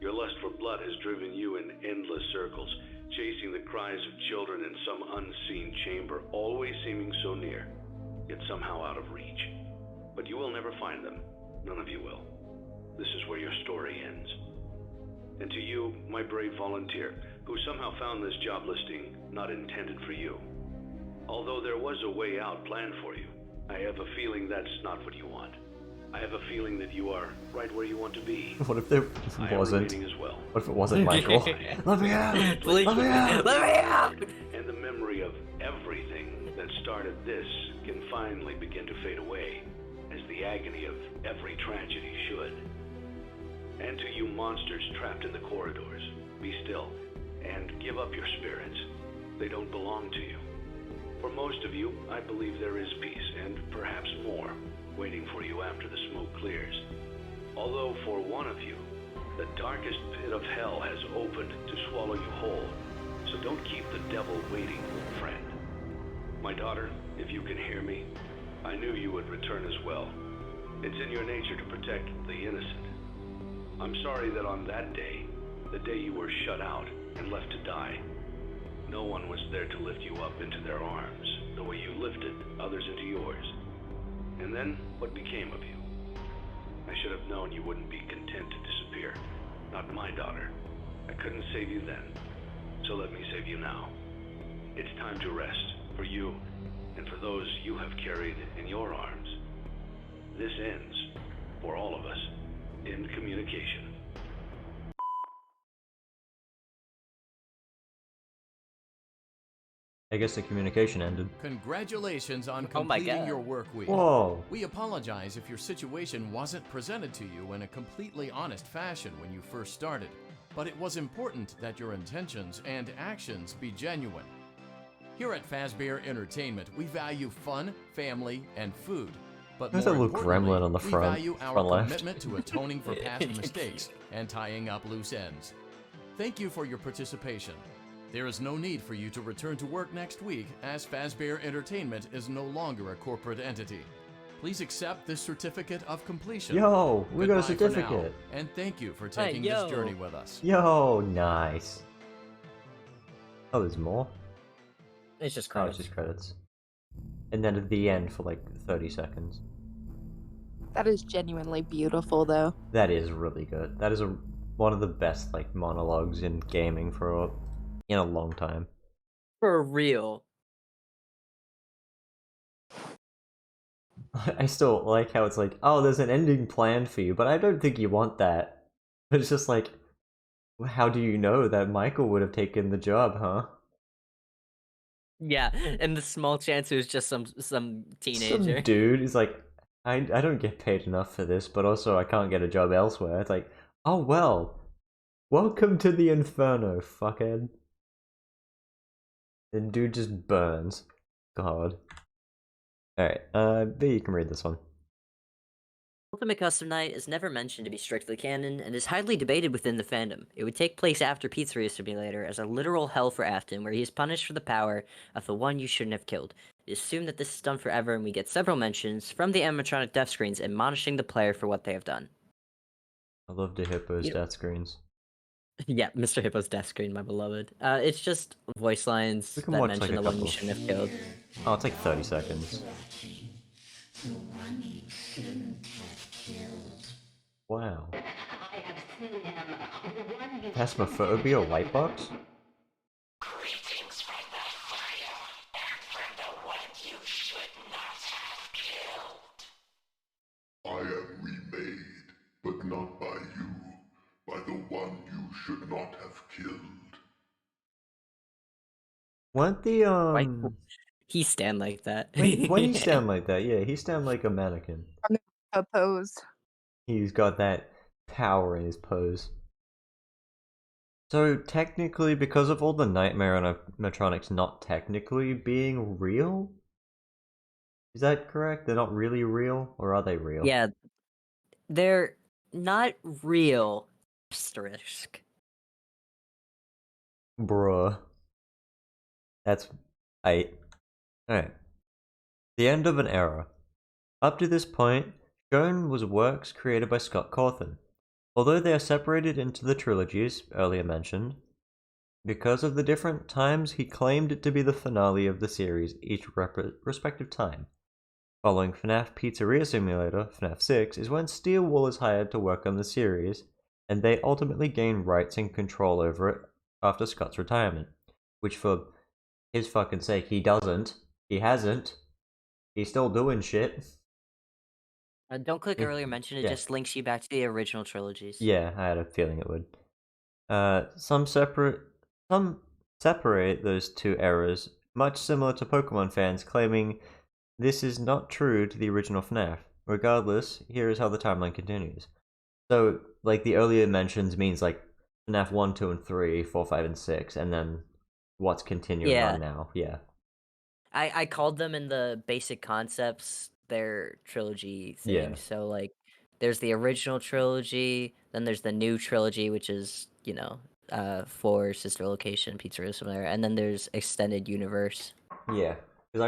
Your lust for blood has driven you in endless circles, chasing the cries of children in some unseen chamber, always seeming so near, yet somehow out of reach. But you will never find them. None of you will. This is where your story ends. And to you, my brave volunteer, who somehow found this job listing not intended for you. Although there was a way out planned for you, I have a feeling that's not what you want. I have a feeling that you are right where you want to be. What if there I am wasn't? remaining as well. What if it wasn't Michael? Let me out! Please, Let me out! let me out! And the memory of everything that started this can finally begin to fade away, as the agony of every tragedy should. And to you monsters trapped in the corridors, be still and give up your spirits. They don't belong to you. For most of you, I believe there is peace, and perhaps more, waiting for you after the smoke clears. Although for one of you, the darkest pit of hell has opened to swallow you whole. So don't keep the devil waiting, friend. My daughter, if you can hear me, I knew you would return as well. It's in your nature to protect the innocent. I'm sorry that on that day, the day you were shut out and left to die, no one was there to lift you up into their arms the way you lifted others into yours. And then, what became of you? I should have known you wouldn't be content to disappear. Not my daughter. I couldn't save you then, so let me save you now. It's time to rest, for you, and for those you have carried in your arms. This ends, for all of us, in communication. I guess the communication ended. Congratulations on Oh my completing God. your work week. Whoa! We apologize if your situation wasn't presented to you in a completely honest fashion when you first started, but it was important that your intentions and actions be genuine. Here at Fazbear Entertainment, we value fun, family, and food. But There's more a little importantly, gremlin on the we front- value our front left. commitment to atoning for past mistakes and tying up loose ends. Thank you for your participation. There is no need for you to return to work next week, as Fazbear Entertainment is no longer a corporate entity. Please accept this certificate of completion. Yo, we got a Goodbye for now, certificate. and thank you for taking yo. this journey with us. Yo, nice. Oh, there's more? It's just Oh, it's credits. just credits. And then at the end for like 30 seconds. That is genuinely beautiful, though. That is really good. That is one of the best like monologues in gaming for in a long time. For real. I still like how it's like, oh, there's an ending planned for you, but I don't think you want that. It's just like, how do you know that Michael would have taken the job, huh? Yeah, and the small chance it was just some teenager. Some dude is like, I don't get paid enough for this, but also I can't get a job elsewhere. It's like, oh well, welcome to the inferno, fuckhead. And dude just burns. God. Alright, B, you can read this one. Ultimate Custom Night is never mentioned to be strictly canon and is highly debated within the fandom. It would take place after Pizzeria Simulator as a literal hell for Afton, where he is punished for the power of the one you shouldn't have killed. It is assumed that this is done forever, and we get several mentions from the animatronic death screens admonishing the player for what they have done. I love the hippos You- death screens. Yeah, Mr. Hippo's death screen, my beloved. It's just voice lines We can that watch, mention like, a the one you couple. shouldn't have killed. Oh, it's like 30 seconds. Wow. Phasmophobia white box? Greetings from the fire and from the one you should not have killed. I am remade, but not by you, by the one you should not have killed. Weren't the, Why he stand like that? When he stand like that, yeah, he stand like a mannequin. A pose. He's got that power in his pose. So technically, because of all the nightmare animatronics not technically being real? Is that correct? They're not really real? Or are they real? Yeah, they're not real. Asterisk. Bruh. That's... Alright. The end of an era. Up to this point, shown was works created by Scott Cawthon. Although they are separated into the trilogies, earlier mentioned, because of the different times he claimed it to be the finale of the series each respective time. Following Fnaf Pizzeria Simulator, Fnaf 6 is when Steelwall is hired to work on the series, and they ultimately gain rights and control over it after Scott's retirement. Which, for his fucking sake, he doesn't. He hasn't. He's still doing shit. Don't click earlier mention, it Yeah. just links you back to the original trilogies. Yeah, I had a feeling it would. Some separate those two eras, much similar to Pokemon fans claiming this is not true to the original FNAF. Regardless, here is how the timeline continues. So, like, the earlier mentions means, like, FNAF 1, 2, and 3, 4, 5, and 6, and then what's continuing Yeah. on now, yeah. I called them in the basic concepts their trilogy thing. Yeah. So like there's the original trilogy, then there's the new trilogy, which is, you know, for Sister Location, Pizzeria Simulator, and then there's Extended Universe. Yeah. Because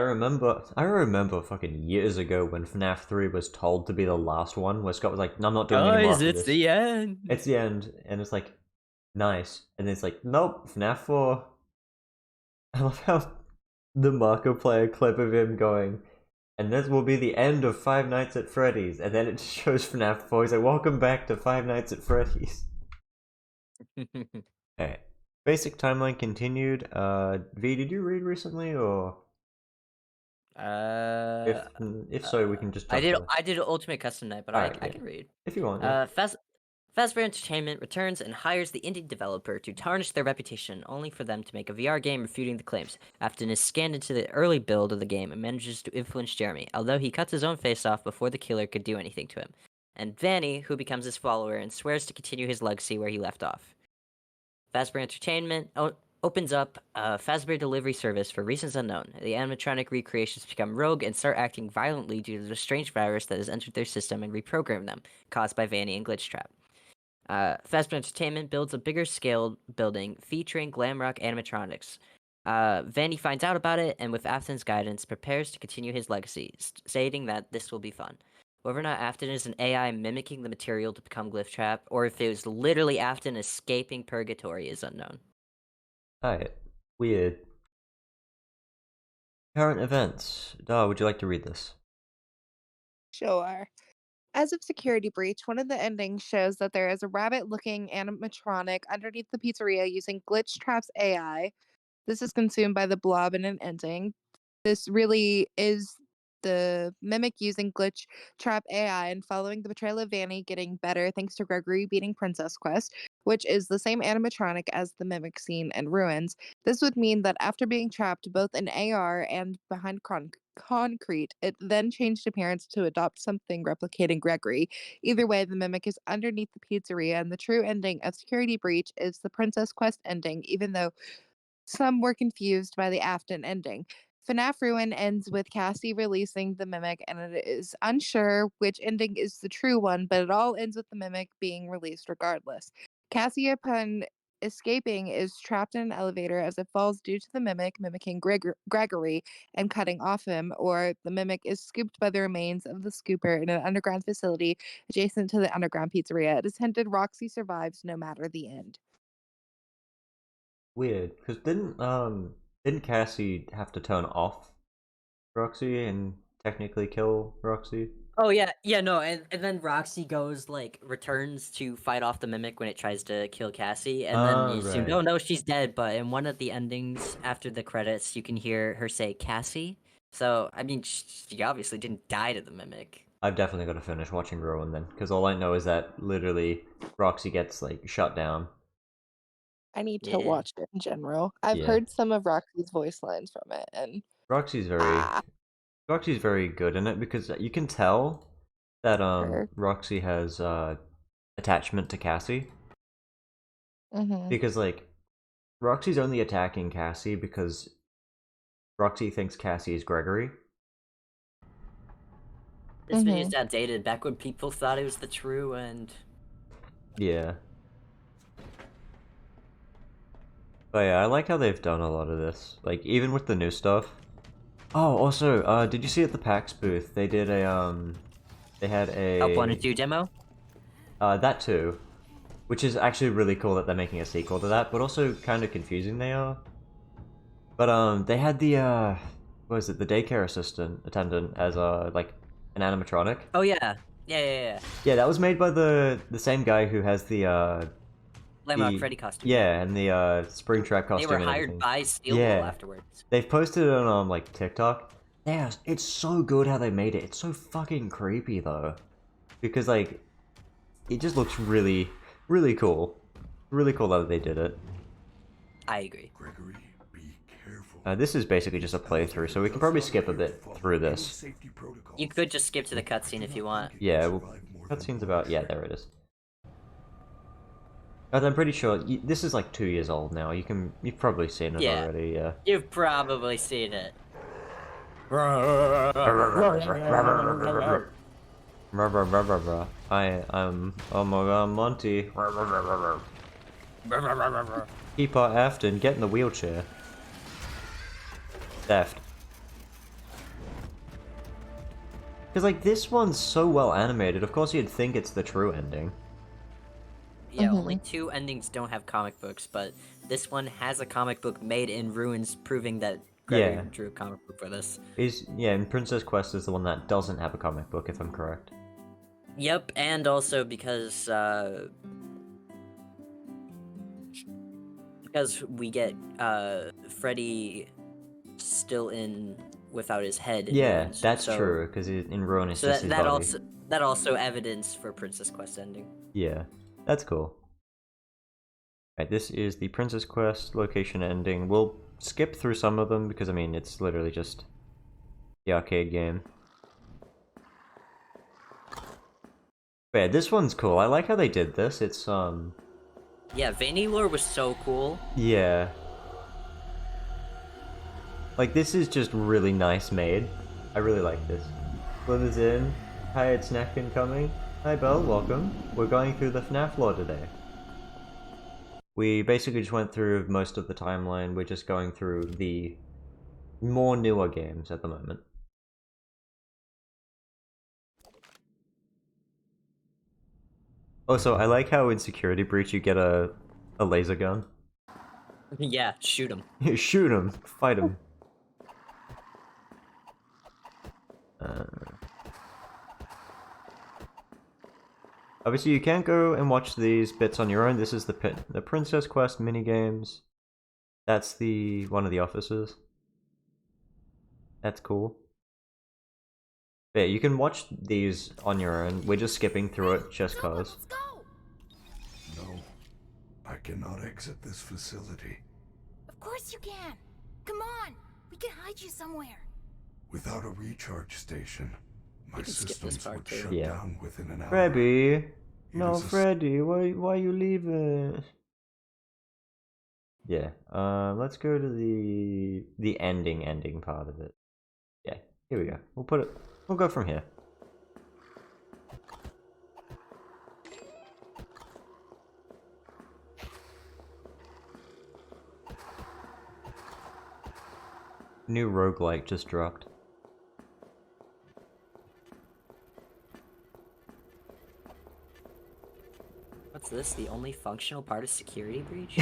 I remember fucking years ago when FNAF 3 was told to be the last one, where Scott was like, no, I'm not doing any more after it's this. the end. It's the end, and it's like, nice. And it's like, nope, FNAF 4. I love how the Markiplier clip of him going, and this will be the end of Five Nights at Freddy's, and then it shows FNAF 4. He's like, welcome back to Five Nights at Freddy's. Alright. Basic timeline continued. V, did you read recently, or? If so, we can just I jump did Ultimate Custom Night, but Alright, I yeah. can read. If you want, yeah. Fazbear Entertainment returns and hires the indie developer to tarnish their reputation, only for them to make a VR game refuting the claims. Afton is scanned into the early build of the game and manages to influence Jeremy, although he cuts his own face off before the killer could do anything to him. And Vanny, who becomes his follower and swears to continue his legacy where he left off. Fazbear Entertainment opens up a Fazbear delivery service for reasons unknown. The animatronic recreations become rogue and start acting violently due to the strange virus that has entered their system and reprogrammed them, caused by Vanny and Glitchtrap. Fazbear Entertainment builds a bigger scale building featuring glam rock animatronics. Vanny finds out about it and, with Afton's guidance, prepares to continue his legacy, stating that this will be fun. Whether or not Afton is an AI mimicking the material to become Glitchtrap, or if it was literally Afton escaping purgatory, is unknown. Alright. Weird. Current events. Dar, would you like to read this? Sure. As of Security Breach, one of the endings shows that there is a rabbit-looking animatronic underneath the pizzeria using Glitch Trap's AI. This is consumed by the blob in an ending. This really is the Mimic using Glitch Trap AI and following the betrayal of Vanny getting better thanks to Gregory beating Princess Quest, which is the same animatronic as the Mimic scene in Ruins. This would mean that after being trapped both in AR and behind concrete, it then changed appearance to adopt something replicating Gregory. Either way, the Mimic is underneath the pizzeria, and the true ending of Security Breach is the Princess Quest ending, even though some were confused by the Afton ending. Fnaf Ruin ends with Cassie releasing the Mimic, and it is unsure which ending is the true one, but it all ends with the Mimic being released regardless. Cassie, upon escaping, is trapped in an elevator as it falls due to the Mimic mimicking Gregory and cutting off him, or the Mimic is scooped by the remains of the scooper in an underground facility adjacent to the underground pizzeria. It is hinted Roxy survives no matter the end. Weird, because didn't Cassie have to turn off Roxy and technically kill Roxy? Oh yeah, no, and then Roxy goes returns to fight off the Mimic when it tries to kill Cassie, and then you assume, Right. oh no, she's dead. But in one of the endings after the credits, you can hear her say Cassie. So I mean, she obviously didn't die to the Mimic. I've definitely got to finish watching Ruin then, because all I know is that literally Roxy gets shut down. I need to Yeah. watch it in general. I've Yeah. heard some of Roxy's voice lines from it, and Roxy's very good in it because you can tell that her. Roxy has attachment to Cassie because Roxy's only attacking Cassie because Roxy thinks Cassie is Gregory. This video's outdated. Back when people thought it was the true and Yeah. But yeah, I like how they've done a lot of this. Even with the new stuff. Oh, also, did you see at the PAX booth they did they had a Help 1 and 2 demo. That too, which is actually really cool that they're making a sequel to that, but also kind of confusing they are. But they had the what was it, the daycare attendant as an animatronic. Oh yeah. Yeah. Yeah, that was made by the same guy who has the Lamrock Freddy costume. Yeah, and the Springtrap costume. They were and hired everything. by Steelwool afterwards. They've posted it on TikTok. Yeah, it's so good how they made it. It's so fucking creepy though, because it just looks really, really cool. Really cool that they did it. I agree. Gregory, be careful. This is basically just a playthrough, so we can probably skip a bit through this. You could just skip to the cutscene if you want. Yeah, cutscene's about there it is. But I'm pretty sure this is 2 years old now. You've probably seen it already. Yeah. You've probably seen it. I'm oh my god, Monty. Keep our Afton, get in the wheelchair. Theft. Because this one's so well animated, of course you'd think it's the true ending. Yeah, only 2 endings don't have comic books, but this one has a comic book made in Ruins, proving that Gregory drew a comic book for this. And Princess Quest is the one that doesn't have a comic book, if I'm correct. Yep, and also because we get Freddy still in without his head. Yeah, Ruins, that's true, because in Ruin it's so just his body. that also evidence for Princess Quest ending. Yeah, that's cool. Right, this is the Princess Quest location ending. We'll skip through some of them because, I mean, it's literally just the arcade game. But yeah, this one's cool. I like how they did this. It's, Yeah, Vanny lore was so cool. Yeah. This is just really nice made. I really like this. Slithers in. Hi, it's Snack incoming. Hi, Belle, welcome. We're going through the Fnaf lore today. We basically just went through most of the timeline. We're just going through the more newer games at the moment. Also, I like how in Security Breach you get a laser gun. Yeah, shoot him. Shoot him! Fight him! Obviously, you can go and watch these bits on your own. This is the Princess Quest minigames. That's one of the officers. That's cool. But yeah, you can watch these on your own. We're just skipping through it just cause. No, I cannot exit this facility. Of course you can. Come on, we can hide you somewhere. Without a recharge station, my You can skip this systems part would too. shut Yeah. down within an hour. Freddy! No, is a Freddy, why you leaving? Yeah, let's go to the ending part of it. Yeah, here we go. We'll go from here. New roguelike just dropped. What's this? The only functional part of security breach?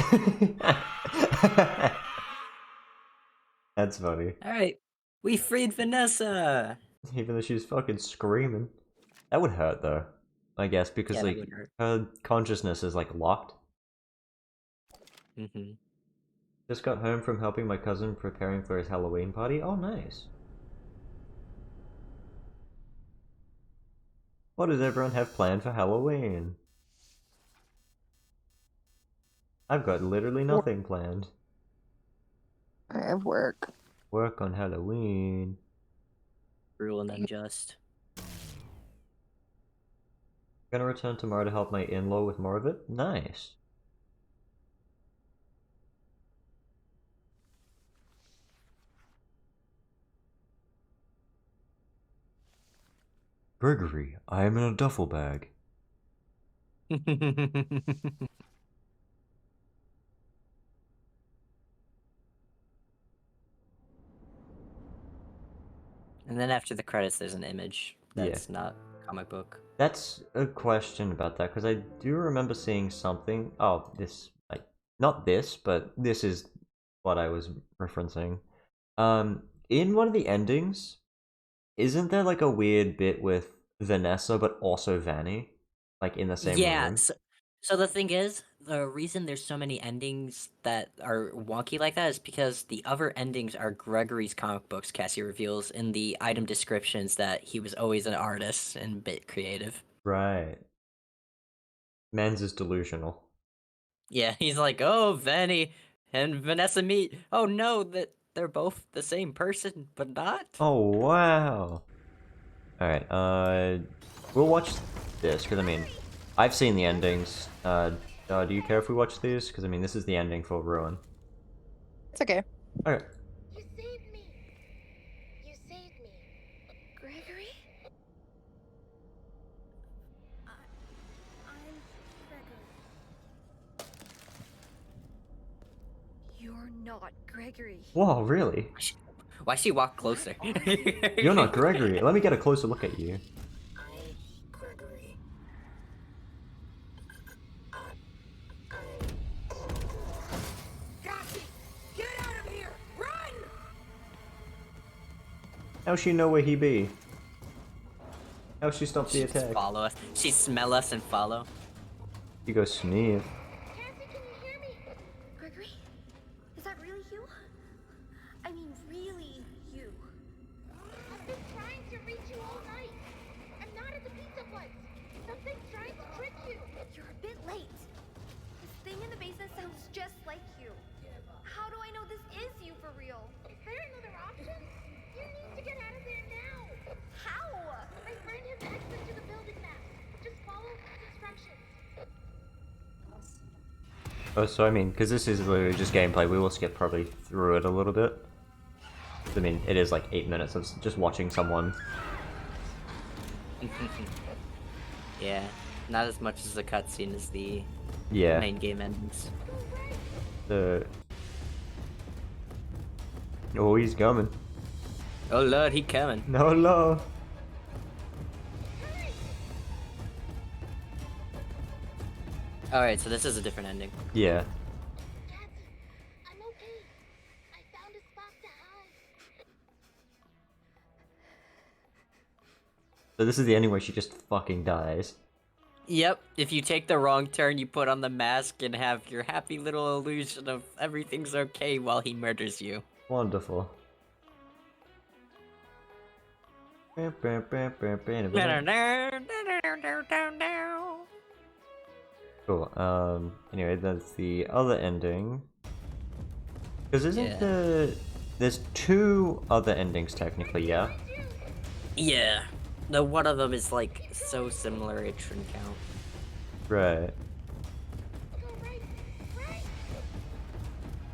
That's funny. Alright, we freed Vanessa! Even though she's fucking screaming. That would hurt though. I guess because Yeah, that like would hurt. her consciousness is like locked. Mm-hmm. Just got home from helping my cousin preparing for his Halloween party. Oh, nice. What does everyone have planned for Halloween? I've got literally nothing planned. I have work. Work on Halloween. Cruel and unjust. Gonna return tomorrow to help my in-law with more of it? Nice. Gregory, I am in a duffel bag. And then after the credits, there's an image that's not comic book. That's a question about that, because I do remember seeing something. Oh, not this, but this is what I was referencing. In one of the endings, isn't there like a weird bit with Vanessa, but also Vanny? Like in the same Yeah, room? so the thing is, the reason there's so many endings that are wonky like that is because the other endings are Gregory's comic books. Cassie reveals in the item descriptions that he was always an artist and bit creative. Right. Mans is delusional. Yeah, he's like, oh, Vanny and Vanessa meet. Oh no, that they're both the same person, but not. Oh, wow. Alright, we'll watch this, because I mean, I've seen the endings. Do you care if we watch these? Because I mean, this is the ending for Ruin. It's okay. Okay. You saved me. You saved me. Gregory? I'm Gregory. You're not Gregory. Whoa, really? Why she walk closer? You're not Gregory. Let me get a closer look at you. I'm Gregory. Cassie, get out of here! Run! How she know where he be? How she stop the She just attack? follow us. She smell us and follow. You go sneeze. Cassie, can you hear me? Gregory? Is that really you? I mean, really you? I've been trying to reach you all night. I'm not at the pizza place. Something's trying to trick you. You're a bit late. This thing in the basement sounds just like you. How do I know this is you for real? Is there another option? You need to get out of there now. How? My friend has access to the building map. Just follow his instructions. Oh, so I mean, because this is literally just gameplay, we will skip probably through it a little bit. I mean, it is like 8 minutes of just watching someone. Yeah, not as much as the cutscene as the Yeah. main game endings. Oh, he's coming. Oh lord, he coming. No, love. Alright, so this is a different ending. Yeah. Cassie, I'm okay. I found a spot to hide. So this is the ending where she just fucking dies. Yep, if you take the wrong turn, you put on the mask and have your happy little illusion of everything's okay while he murders you. Wonderful. Cool. Anyway, that's the other ending. Because isn't there's two other endings technically, yeah? Yeah. No, one of them is like so similar it shouldn't count. Right.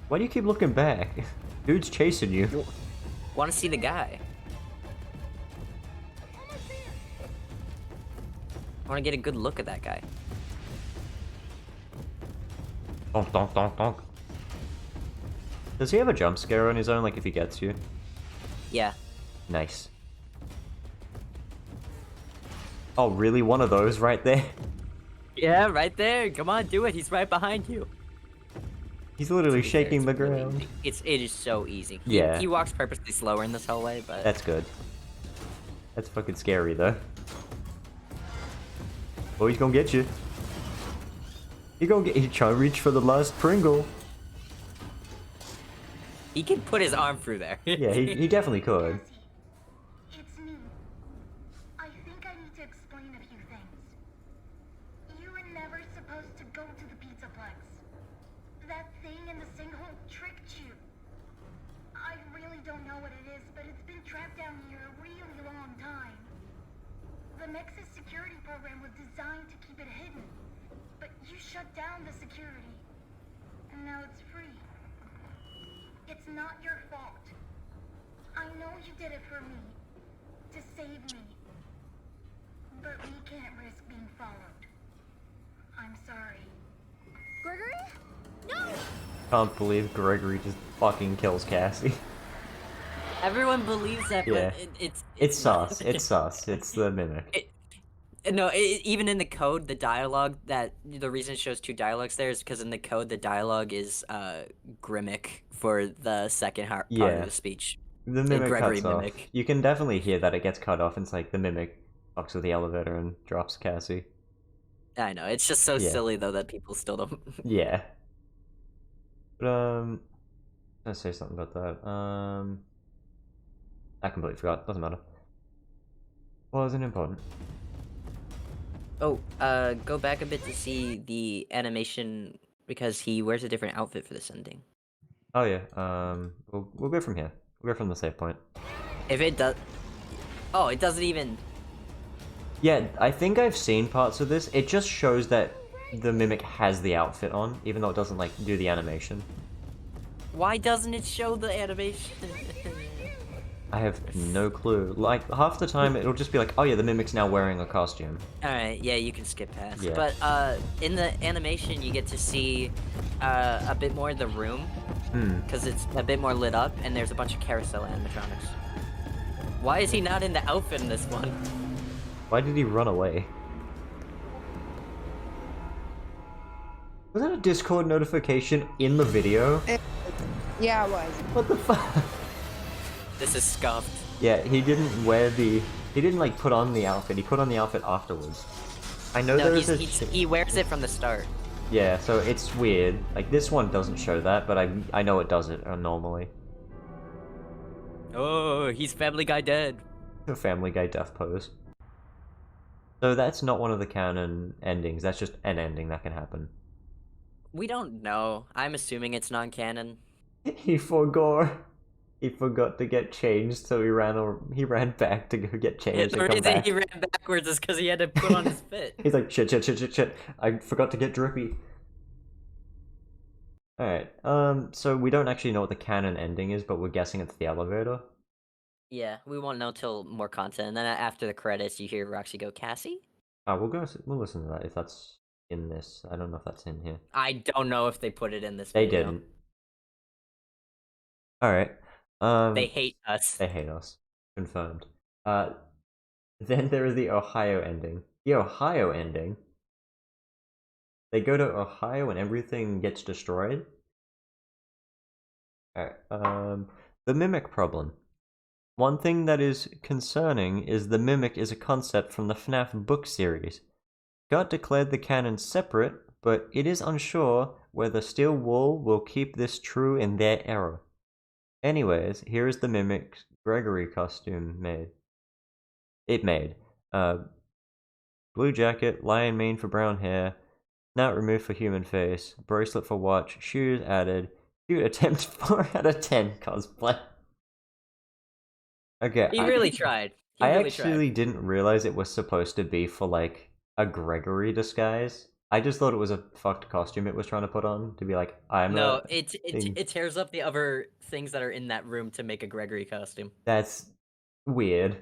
Why do you keep looking back? Dude's chasing you. Want to see the guy? I want to get a good look at that guy. Donk, donk, donk, donk. Does he have a jump scare on his own, like if he gets you? Yeah. Nice. Oh, really? One of those right there? Yeah, right there. Come on, do it. He's right behind you. He's literally shaking the ground. It is so easy. Yeah. He walks purposely slower in this hallway, but That's good. That's fucking scary, though. Oh, he's gonna get you. He's trying to reach for the last Pringle. he can put his arm through there. Yeah, he definitely could. It's me. I think I need to explain a few things. You were never supposed to go to the Pizzaplex. That thing in the sinkhole tricked you. I really don't know what it is, but it's been trapped down here a really long time. The Nexus security program was designed to keep it hidden, but you shut down the security, and now it's free. It's not your fault. I know you did it for me, to save me, but we can't risk being followed. I'm sorry. Gregory? No! Can't believe Gregory just fucking kills Cassie. Everyone believes that, Yeah. but It's sus. It's sus. It's the mimic. Even in the code, the dialogue the reason it shows two dialogues there is because in the code the dialogue is Grimmick for the second part Yeah. of the speech. The mimic Gregory cuts off. mimic. You can definitely hear that it gets cut off. And it's like the mimic fucks with the elevator and drops Cassie. I know, it's just so Yeah. silly though that people still don't. Yeah. But let's say something about that. I completely forgot. Doesn't matter. Wasn't important. Oh, go back a bit to see the animation because he wears a different outfit for this ending. Oh yeah. We'll go from here. We'll go from the save point. If it does, oh, it doesn't even. Yeah, I think I've seen parts of this. It just shows that the mimic has the outfit on, even though it doesn't like do the animation. Why doesn't it show the animation? I have no clue. Like half the time, it'll just be like, "Oh yeah, the mimic's now wearing a costume." All right, yeah, you can skip past. Yeah. But in the animation, you get to see a bit more of the room because it's a bit more lit up, and there's a bunch of carousel animatronics. Why is he not in the outfit in this one? Why did he run away? Was that a Discord notification in the video? Yeah, it was. What the fuck? This is scuffed. Yeah, he didn't like put on the outfit. He put on the outfit afterwards. I know No, there is he wears it from the start. Yeah, so it's weird. Like this one doesn't show that, but I know it does it normally. Oh, he's Family Guy dead. The Family Guy death pose. So that's not one of the canon endings. That's just an ending that can happen. We don't know. I'm assuming it's non-canon. He forgot to get changed, so he ran back to go get changed The and come reason back. he ran backwards is because he had to put on his fit. He's like, shit. I forgot to get drippy. Alright, so we don't actually know what the canon ending is, but we're guessing it's the elevator. Yeah, we won't know till more content, and then after the credits, you hear Roxy go, Cassie? We'll listen to that if that's in this. I don't know if that's in here. I don't know if they put it in this They video. didn't. Alright, They hate us. They hate us. Confirmed. Then there is the Ohio ending. The Ohio ending? They go to Ohio and everything gets destroyed? Alright, the Mimic problem. One thing that is concerning is the Mimic is a concept from the Fnaf book series. Scott declared the canons separate, but it is unsure whether Steel Wool will keep this true in their era. Anyways, here is the Mimic Gregory costume made. Blue jacket, lion mane for brown hair, snout removed for human face, bracelet for watch, shoes added, cute attempt 4 out of 10 cosplay. Okay, He really tried. He I really actually tried. didn't realize it was supposed to be for like a Gregory disguise. I just thought it was a fucked costume it was trying to put on to be like, I'm No, a thing. it tears up the other things that are in that room to make a Gregory costume. That's weird.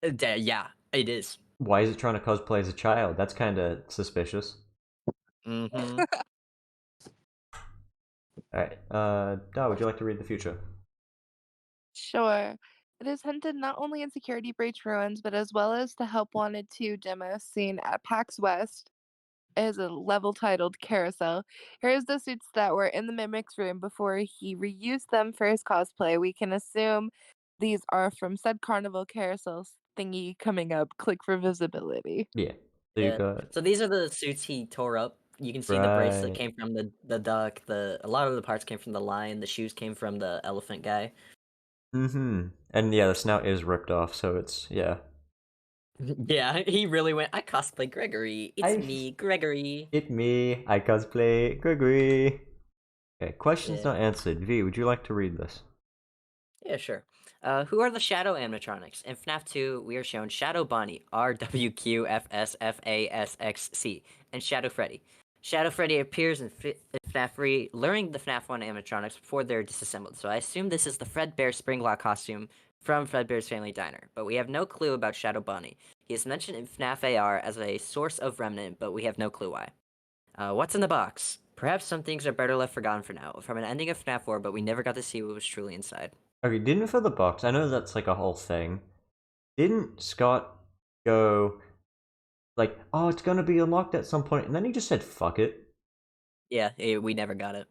Yeah, it is. Why is it trying to cosplay as a child? That's kind of suspicious. Mm-hmm. Alright, Da, would you like to read the future? Sure. It is hinted not only in Security Breach Ruins, but as well as the Help Wanted 2 demo seen at PAX West is a level titled Carousel. Here's the suits that were in the Mimic's room before he reused them for his cosplay. We can assume these are from said Carnival Carousel thingy coming up. Click for visibility. Yeah. So you got So these are the suits he tore up. You can see the bracelet right. came from the duck. A lot of the parts came from the lion. The shoes came from the elephant guy. Mm-hmm. And yeah, the snout is ripped off, so it's yeah. Yeah, he really went. I cosplay Gregory. It's I- me, Gregory. It me, I cosplay Gregory. Okay, questions Yeah. not answered. V, would you like to read this? Yeah, sure. Who are the Shadow animatronics? In FNAF 2, we are shown Shadow Bonnie, RWQFSFASXC, and Shadow Freddy. Shadow Freddy appears in FNAF 3, luring the FNAF 1 animatronics before they're disassembled, so I assume this is the Fredbear Springlock costume from Fredbear's Family Diner, but we have no clue about Shadow Bonnie. He is mentioned in FNAF AR as a source of remnant, but we have no clue why. What's in the box? Perhaps some things are better left forgotten for now, from an ending of FNAF 4, but we never got to see what was truly inside. Okay, didn't for the box, I know that's like a whole thing. Didn't Scott go like, oh, it's gonna be unlocked at some point, and then he just said, fuck it? Yeah, we never got it.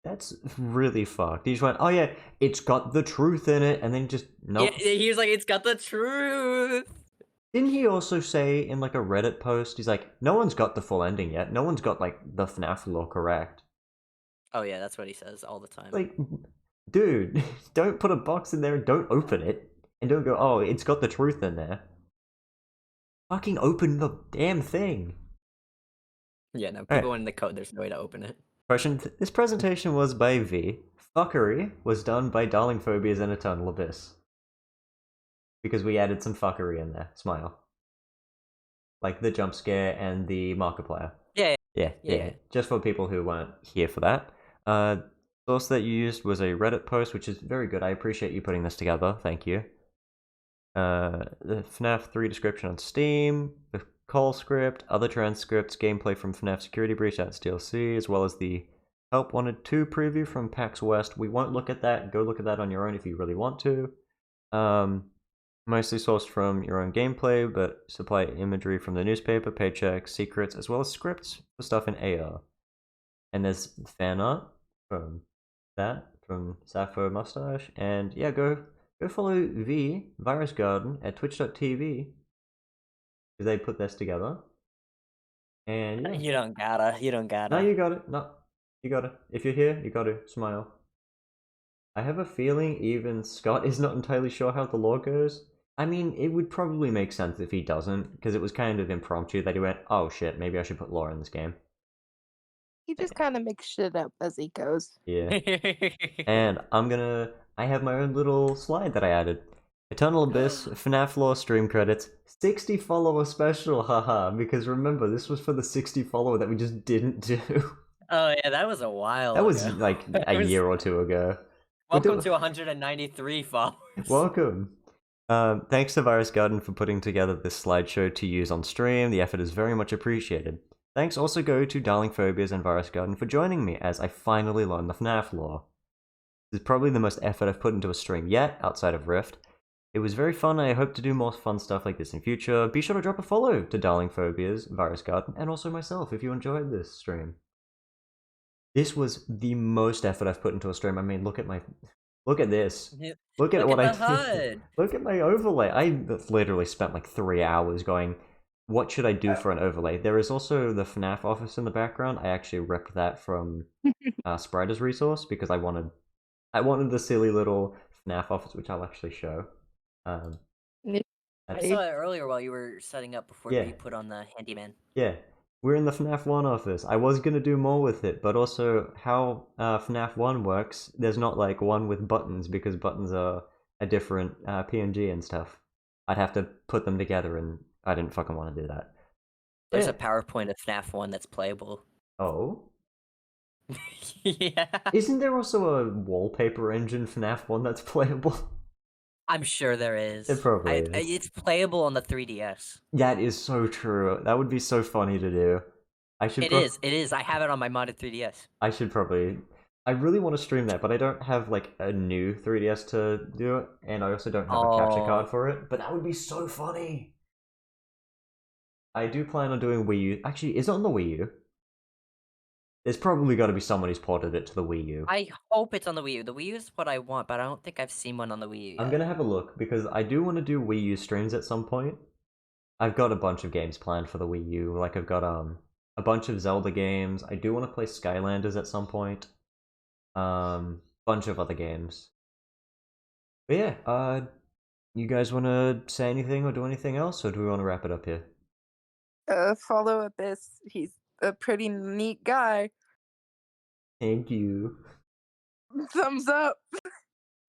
That's really fucked. He just went, oh yeah, it's got the truth in it, and then just, nope. Yeah, he was like, it's got the truth! Didn't he also say in like a Reddit post, he's like, no one's got the full ending yet, no one's got like the FNAF lore correct. Oh yeah, that's what he says all the time. Like, dude, don't put a box in there and don't open it. And don't go, oh, it's got the truth in there. Fucking open the damn thing. Yeah, no, people in the code, there's no way to open it. Question, this presentation was by V. Fuckery was done by Darlingphobiaz and Eternal Abyss. Because we added some fuckery in there. Smile. Like the jump scare and the Markiplier. Yeah. Just for people who weren't here for that. Source that you used was a Reddit post, which is very good. I appreciate you putting this together. Thank you. The FNAF 3 description on Steam, the call script, other transcripts, gameplay from FNAF Security Breach, that's DLC, as well as the Help Wanted 2 preview from PAX West. We won't look at that. Go look at that on your own if you really want to. Mostly sourced from your own gameplay, but supply imagery from the newspaper, paychecks, secrets, as well as scripts for stuff in AR. And there's fan art from that, from Sappho Mustache, and yeah, go follow Virusgarden at twitch.tv, because they put this together. And yeah. You don't gotta. No, you got it. No, you got it. If you're here, you got to smile. I have a feeling even Scott is not entirely sure how the lore goes. I mean, it would probably make sense if he doesn't, because it was kind of impromptu that he went, oh shit, maybe I should put lore in this game. He just kind of makes shit up as he goes. Yeah. And I have my own little slide that I added. Eternal Abyss, FNAF lore stream credits, 60 follower special, haha, because remember, this was for the 60 follower that we just didn't do. Oh yeah, that was a while That was ago. like a year or two ago. Welcome to 193 followers. Welcome. Thanks to Virusgarden for putting together this slideshow to use on stream. The effort is very much appreciated. Thanks also go to Darlingphobiaz and Virusgarden for joining me as I finally learned the FNAF lore. This is probably the most effort I've put into a stream yet, outside of Rift. It was very fun, I hope to do more fun stuff like this in future. Be sure to drop a follow to Darlingphobiaz, Virusgarden, and also myself if you enjoyed this stream. This was the most effort I've put into a stream. I mean, look at this. Look at what I did. Look at my overlay. I literally spent like 3 hours going, what should I do for an overlay? There is also the FNAF office in the background. I actually ripped that from Sprider's resource because I wanted the silly little FNAF office, which I'll actually show. I saw it earlier while you were setting up before Yeah. you put on the handyman. Yeah, we're in the FNAF 1 office. I was gonna do more with it, but also how FNAF 1 works, there's not like one with buttons because buttons are a different PNG and stuff. I'd have to put them together and I didn't fucking want to do that. There's Yeah. a PowerPoint of FNAF 1 that's playable. Oh? Yeah. Isn't there also a wallpaper engine FNAF 1 that's playable? I'm sure there is. It probably is. It's playable on the 3DS. That is so true. That would be so funny to do. It is. I have it on my modded 3DS. I should probably. I really want to stream that, but I don't have like a new 3DS to do it, and I also don't have a capture card for it. But that would be so funny. I do plan on doing Wii U. Actually, is it on the Wii U? There's probably got to be someone who's ported it to the Wii U. I hope it's on the Wii U. The Wii U is what I want, but I don't think I've seen one on the Wii U yet. I'm gonna have a look because I do want to do Wii U streams at some point. I've got a bunch of games planned for the Wii U. Like I've got a bunch of Zelda games. I do want to play Skylanders at some point. Bunch of other games. But yeah, you guys want to say anything or do anything else, or do we want to wrap it up here? Follow Abyss. He's a pretty neat guy. Thank you. Thumbs up.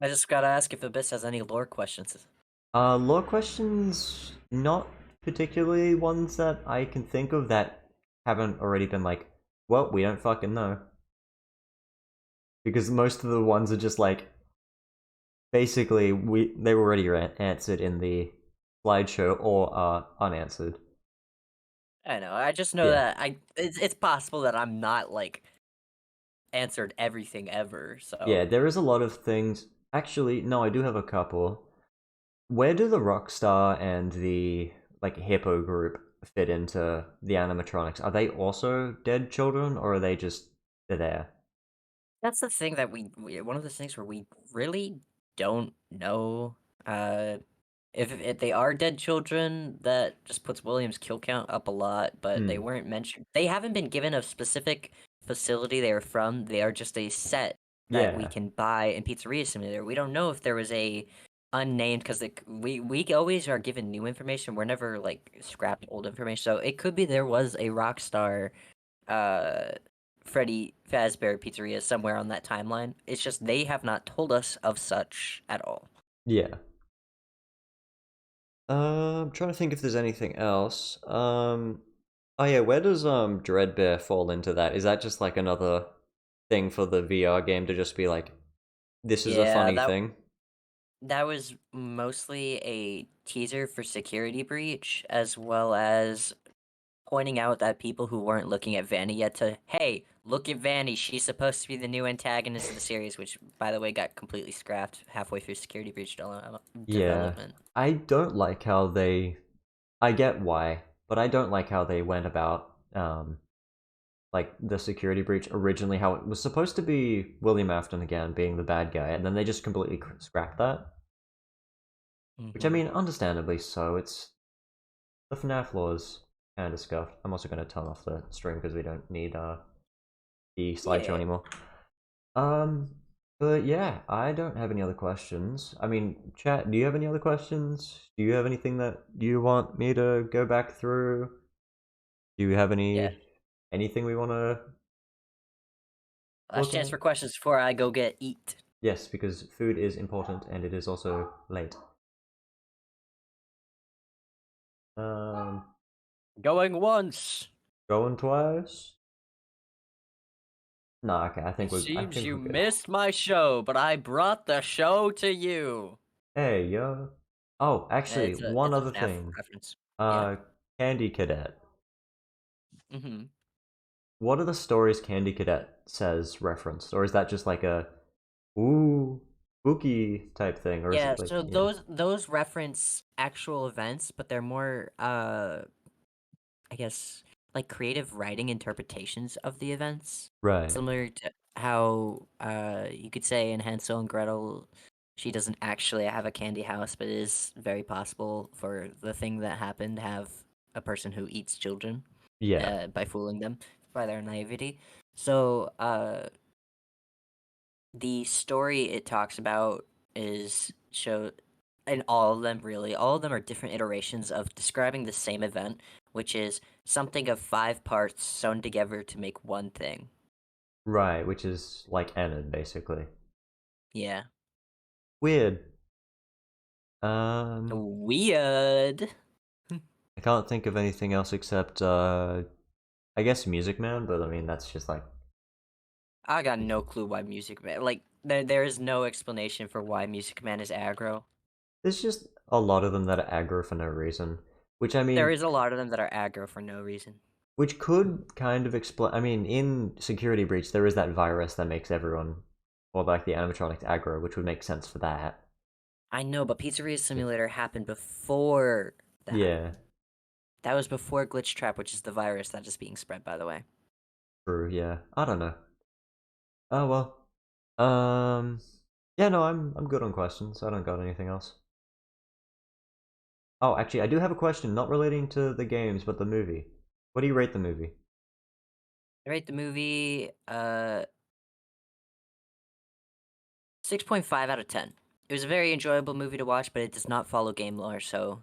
I just gotta ask if Abyss has any lore questions. Lore questions, not particularly ones that I can think of that haven't already been like, well, we don't fucking know. Because most of the ones are just like, basically, they were already answered in the slideshow or are unanswered. I know. I just know that it's possible that I'm not like answered everything ever. So yeah, there is a lot of things. Actually, no, I do have a couple. Where do the Rockstar and the like Hippo group fit into the animatronics? Are they also dead children, or are they just they're there? that's the thing that we one of the things where we really don't know. If they are dead children, that just puts William's kill count up a lot. But they weren't mentioned. They haven't been given a specific facility they are from. They are just a set that we can buy in Pizzeria Simulator. We don't know if there was a unnamed because we always are given new information. We're never like scrapped old information. So it could be there was a Rockstar, Freddy Fazbear Pizzeria somewhere on that timeline. It's just they have not told us of such at all. Yeah. I'm trying to think if there's anything else. Oh yeah, where does Dreadbear fall into that? Is that just like another thing for the VR game to just be like, this is a funny thing? That was mostly a teaser for Security Breach, as well as pointing out that people who weren't looking at Vanny yet to, hey, look at Vanny, she's supposed to be the new antagonist of the series, which, by the way, got completely scrapped halfway through Security Breach development. Yeah, I don't like how they... I get why, but I don't like how they went about, like, the Security Breach originally, how it was supposed to be William Afton again being the bad guy, and then they just completely scrapped that. Which, I mean, understandably so, it's... The FNAF laws kind of scuffed. I'm also going to turn off the stream because we don't need, the slideshow anymore. But yeah, I don't have any other questions. I mean, chat, do you have any other questions? Do you have anything that you want me to go back through? Do you have anything we want to... Last chance for questions before I go eat. Yes, because food is important and it is also late. Going once. Going twice? No, okay, I think it seems you missed my show, but I brought the show to you. Hey, yo. Oh, actually, one other thing. Reference. Candy Cadet. Mm-hmm. What are the stories Candy Cadet says referenced? Or is that just like a, ooh, spooky type thing? Or yeah, is it like, so those reference actual events, but they're more, I guess, like creative writing interpretations of the events. Right. Similar to how you could say in Hansel and Gretel, she doesn't actually have a candy house, but it is very possible for the thing that happened to have a person who eats children Yeah. by fooling them by their naivety. So, the story it talks about is and all of them really, all of them are different iterations of describing the same event, which is something of 5 parts sewn together to make one thing. Right, which is like Enid, basically. Yeah. Weird. Weird. I can't think of anything else except, I guess Music Man, but I mean, that's just like... I got no clue why Music Man, like, there is no explanation for why Music Man is aggro. There's just a lot of them that are aggro for no reason. Which, I There mean... is a lot of them that are aggro for no reason. Which could kind of explain... I mean, in Security Breach, there is that virus that makes everyone... Or, like, the animatronics aggro, which would make sense for that. I know, but Pizzeria Simulator happened before that. Yeah. That was before Glitch Trap, which is the virus that is being spread, by the way. True, yeah. I don't know. Oh, well. Yeah, no, I'm good on questions. I don't got anything else. Oh, actually, I do have a question, not relating to the games, but the movie. What do you rate the movie? I rate the movie 6.5 out of 10. It was a very enjoyable movie to watch, but it does not follow game lore, so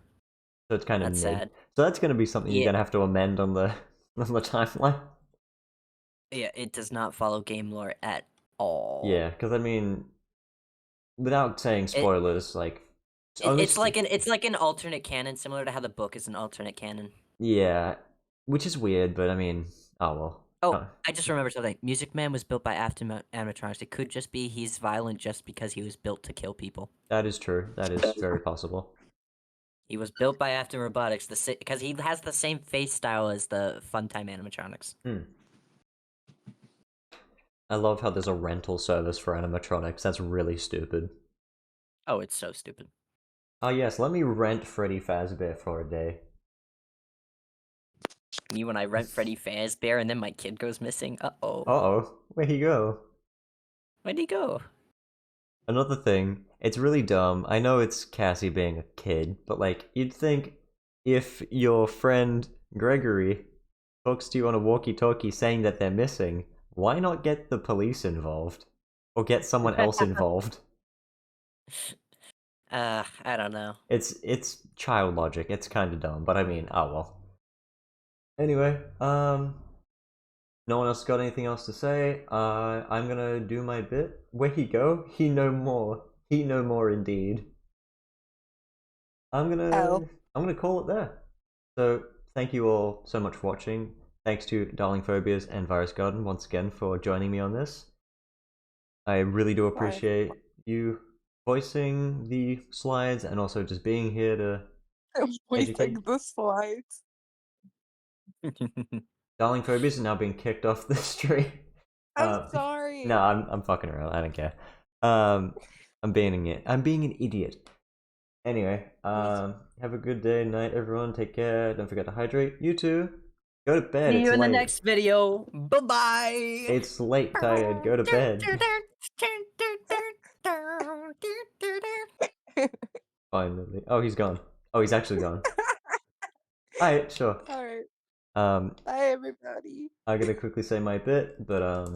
So it's kind of that's mid. sad. So that's going to be something you're Yeah. going to have to amend on the on the timeline. Yeah, it does not follow game lore at all. Yeah, because I mean, without saying spoilers, like it's like an alternate canon, similar to how the book is an alternate canon. Yeah, which is weird, but I mean, oh well. Oh, I just remembered something. Music Man was built by Afton animatronics. It could just be he's violent just because he was built to kill people. That is true. That is very possible. He was built by Afton Robotics because he has the same face style as the Funtime animatronics. I love how there's a rental service for animatronics. That's really stupid. Oh, it's so stupid. Oh yes, let me rent Freddy Fazbear for a day. Me when I rent Freddy Fazbear and then my kid goes missing. Uh-oh. Uh-oh. Where'd he go? Where'd he go? Another thing, it's really dumb. I know it's Cassie being a kid, but like, you'd think if your friend Gregory talks to you on a walkie-talkie saying that they're missing, why not get the police involved? Or get someone else involved? I don't know. It's child logic. It's kind of dumb, but I mean, oh well. Anyway, no one else got anything else to say. I'm gonna do my bit. Where he go? He no more. He no more indeed. I'm gonna call it there. So thank you all so much for watching. Thanks to Darlingphobiaz and Virusgarden once again for joining me on this. I really do appreciate you voicing the slides and also just being here to voicing the slides. Darlingphobiaz is now being kicked off the stream. I'm sorry. No, I'm fucking around. I don't care. I'm being an idiot. Anyway, have a good day, night, everyone. Take care. Don't forget to hydrate. You too. Go to bed. See it's you in late. the next video. Bye-bye. It's late, tired. Go to bed. Finally. Oh, he's gone. Oh, he's actually gone. Alright, sure. Alright. Bye, everybody. I'm gonna quickly say my bit, but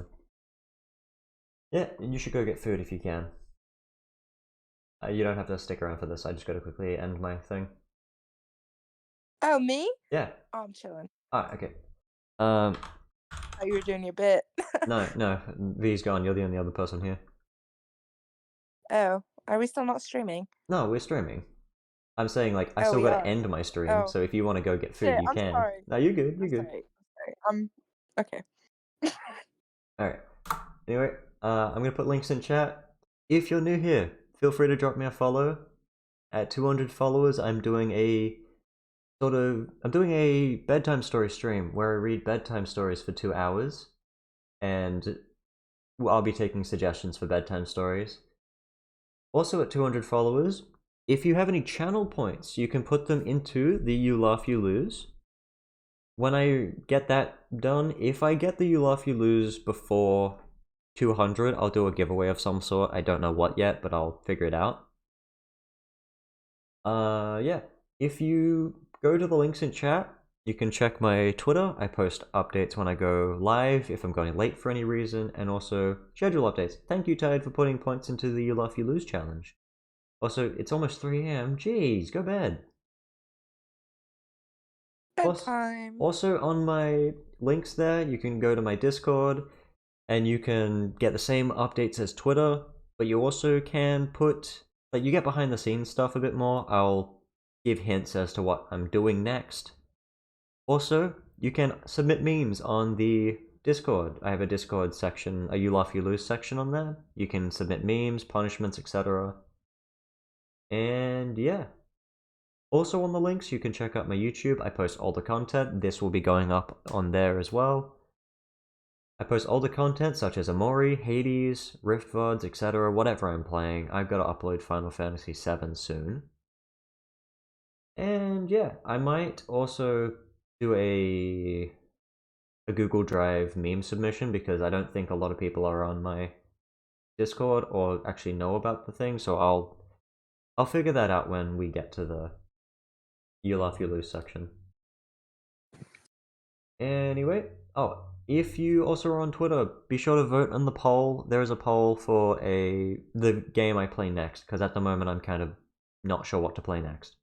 yeah, you should go get food if you can. You don't have to stick around for this. I just gotta quickly end my thing. Oh, me? Yeah. Oh, I'm chilling. Ah, okay. Oh, you were doing your bit. No, V's gone. You're the only other person here. Oh, are we still not streaming? No, we're streaming. I'm saying, like, I Oh, still we gotta are. end my stream, Oh. so if you want to go get food, Shit, you I'm can. sorry. No, you're good. You're I'm good. sorry. Okay. Alright. Anyway, I'm gonna put links in chat. If you're new here, feel free to drop me a follow. At 200 followers, I'm doing a bedtime story stream where I read bedtime stories for 2 hours, and I'll be taking suggestions for bedtime stories. Also at 200 followers, if you have any channel points, you can put them into the You Laugh You Lose. When I get that done, if I get the You Laugh You Lose before 200, I'll do a giveaway of some sort. I don't know what yet, but I'll figure it out. Yeah. If you go to the links in chat, you can check my Twitter. I post updates when I go live, if I'm going late for any reason, and also schedule updates. Thank you, Tide, for putting points into the You Laugh You Lose challenge. Also, it's almost 3 a.m. Jeez, go bed. Bedtime. Also, on my links there, you can go to my Discord, and you can get the same updates as Twitter, but you also can put, like, you get behind the scenes stuff a bit more. I'll give hints as to what I'm doing next. Also, you can submit memes on the Discord. I have a Discord section, a You Laugh You Lose section on there. You can submit memes, punishments, etc. And yeah. Also on the links, you can check out my YouTube. I post all the content. This will be going up on there as well. I post all the content such as Amori, Hades, Rift VODs, etc. Whatever I'm playing. I've got to upload Final Fantasy VII soon. And yeah, I might also do a Google Drive meme submission because I don't think a lot of people are on my Discord or actually know about the thing, so I'll figure that out when we get to the You Laugh You Lose section. Anyway, oh, if you also are on Twitter, be sure to vote on the poll. There is a poll for the game I play next, because at the moment I'm kind of not sure what to play next.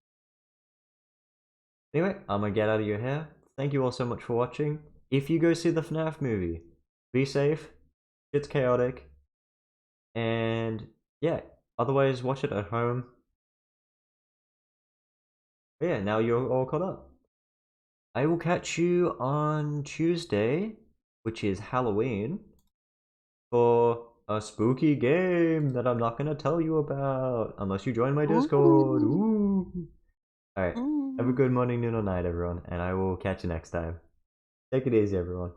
Anyway, I'm gonna get out of your hair. Thank you all so much for watching. If you go see the Fnaf movie, be safe. It's chaotic. And yeah, otherwise watch it at home. But yeah, now you're all caught up. I will catch you on Tuesday, which is Halloween, for a spooky game that I'm not gonna tell you about unless you join my Discord. Ooh. Alright, have a good morning, noon, or night, everyone, and I will catch you next time. Take it easy, everyone.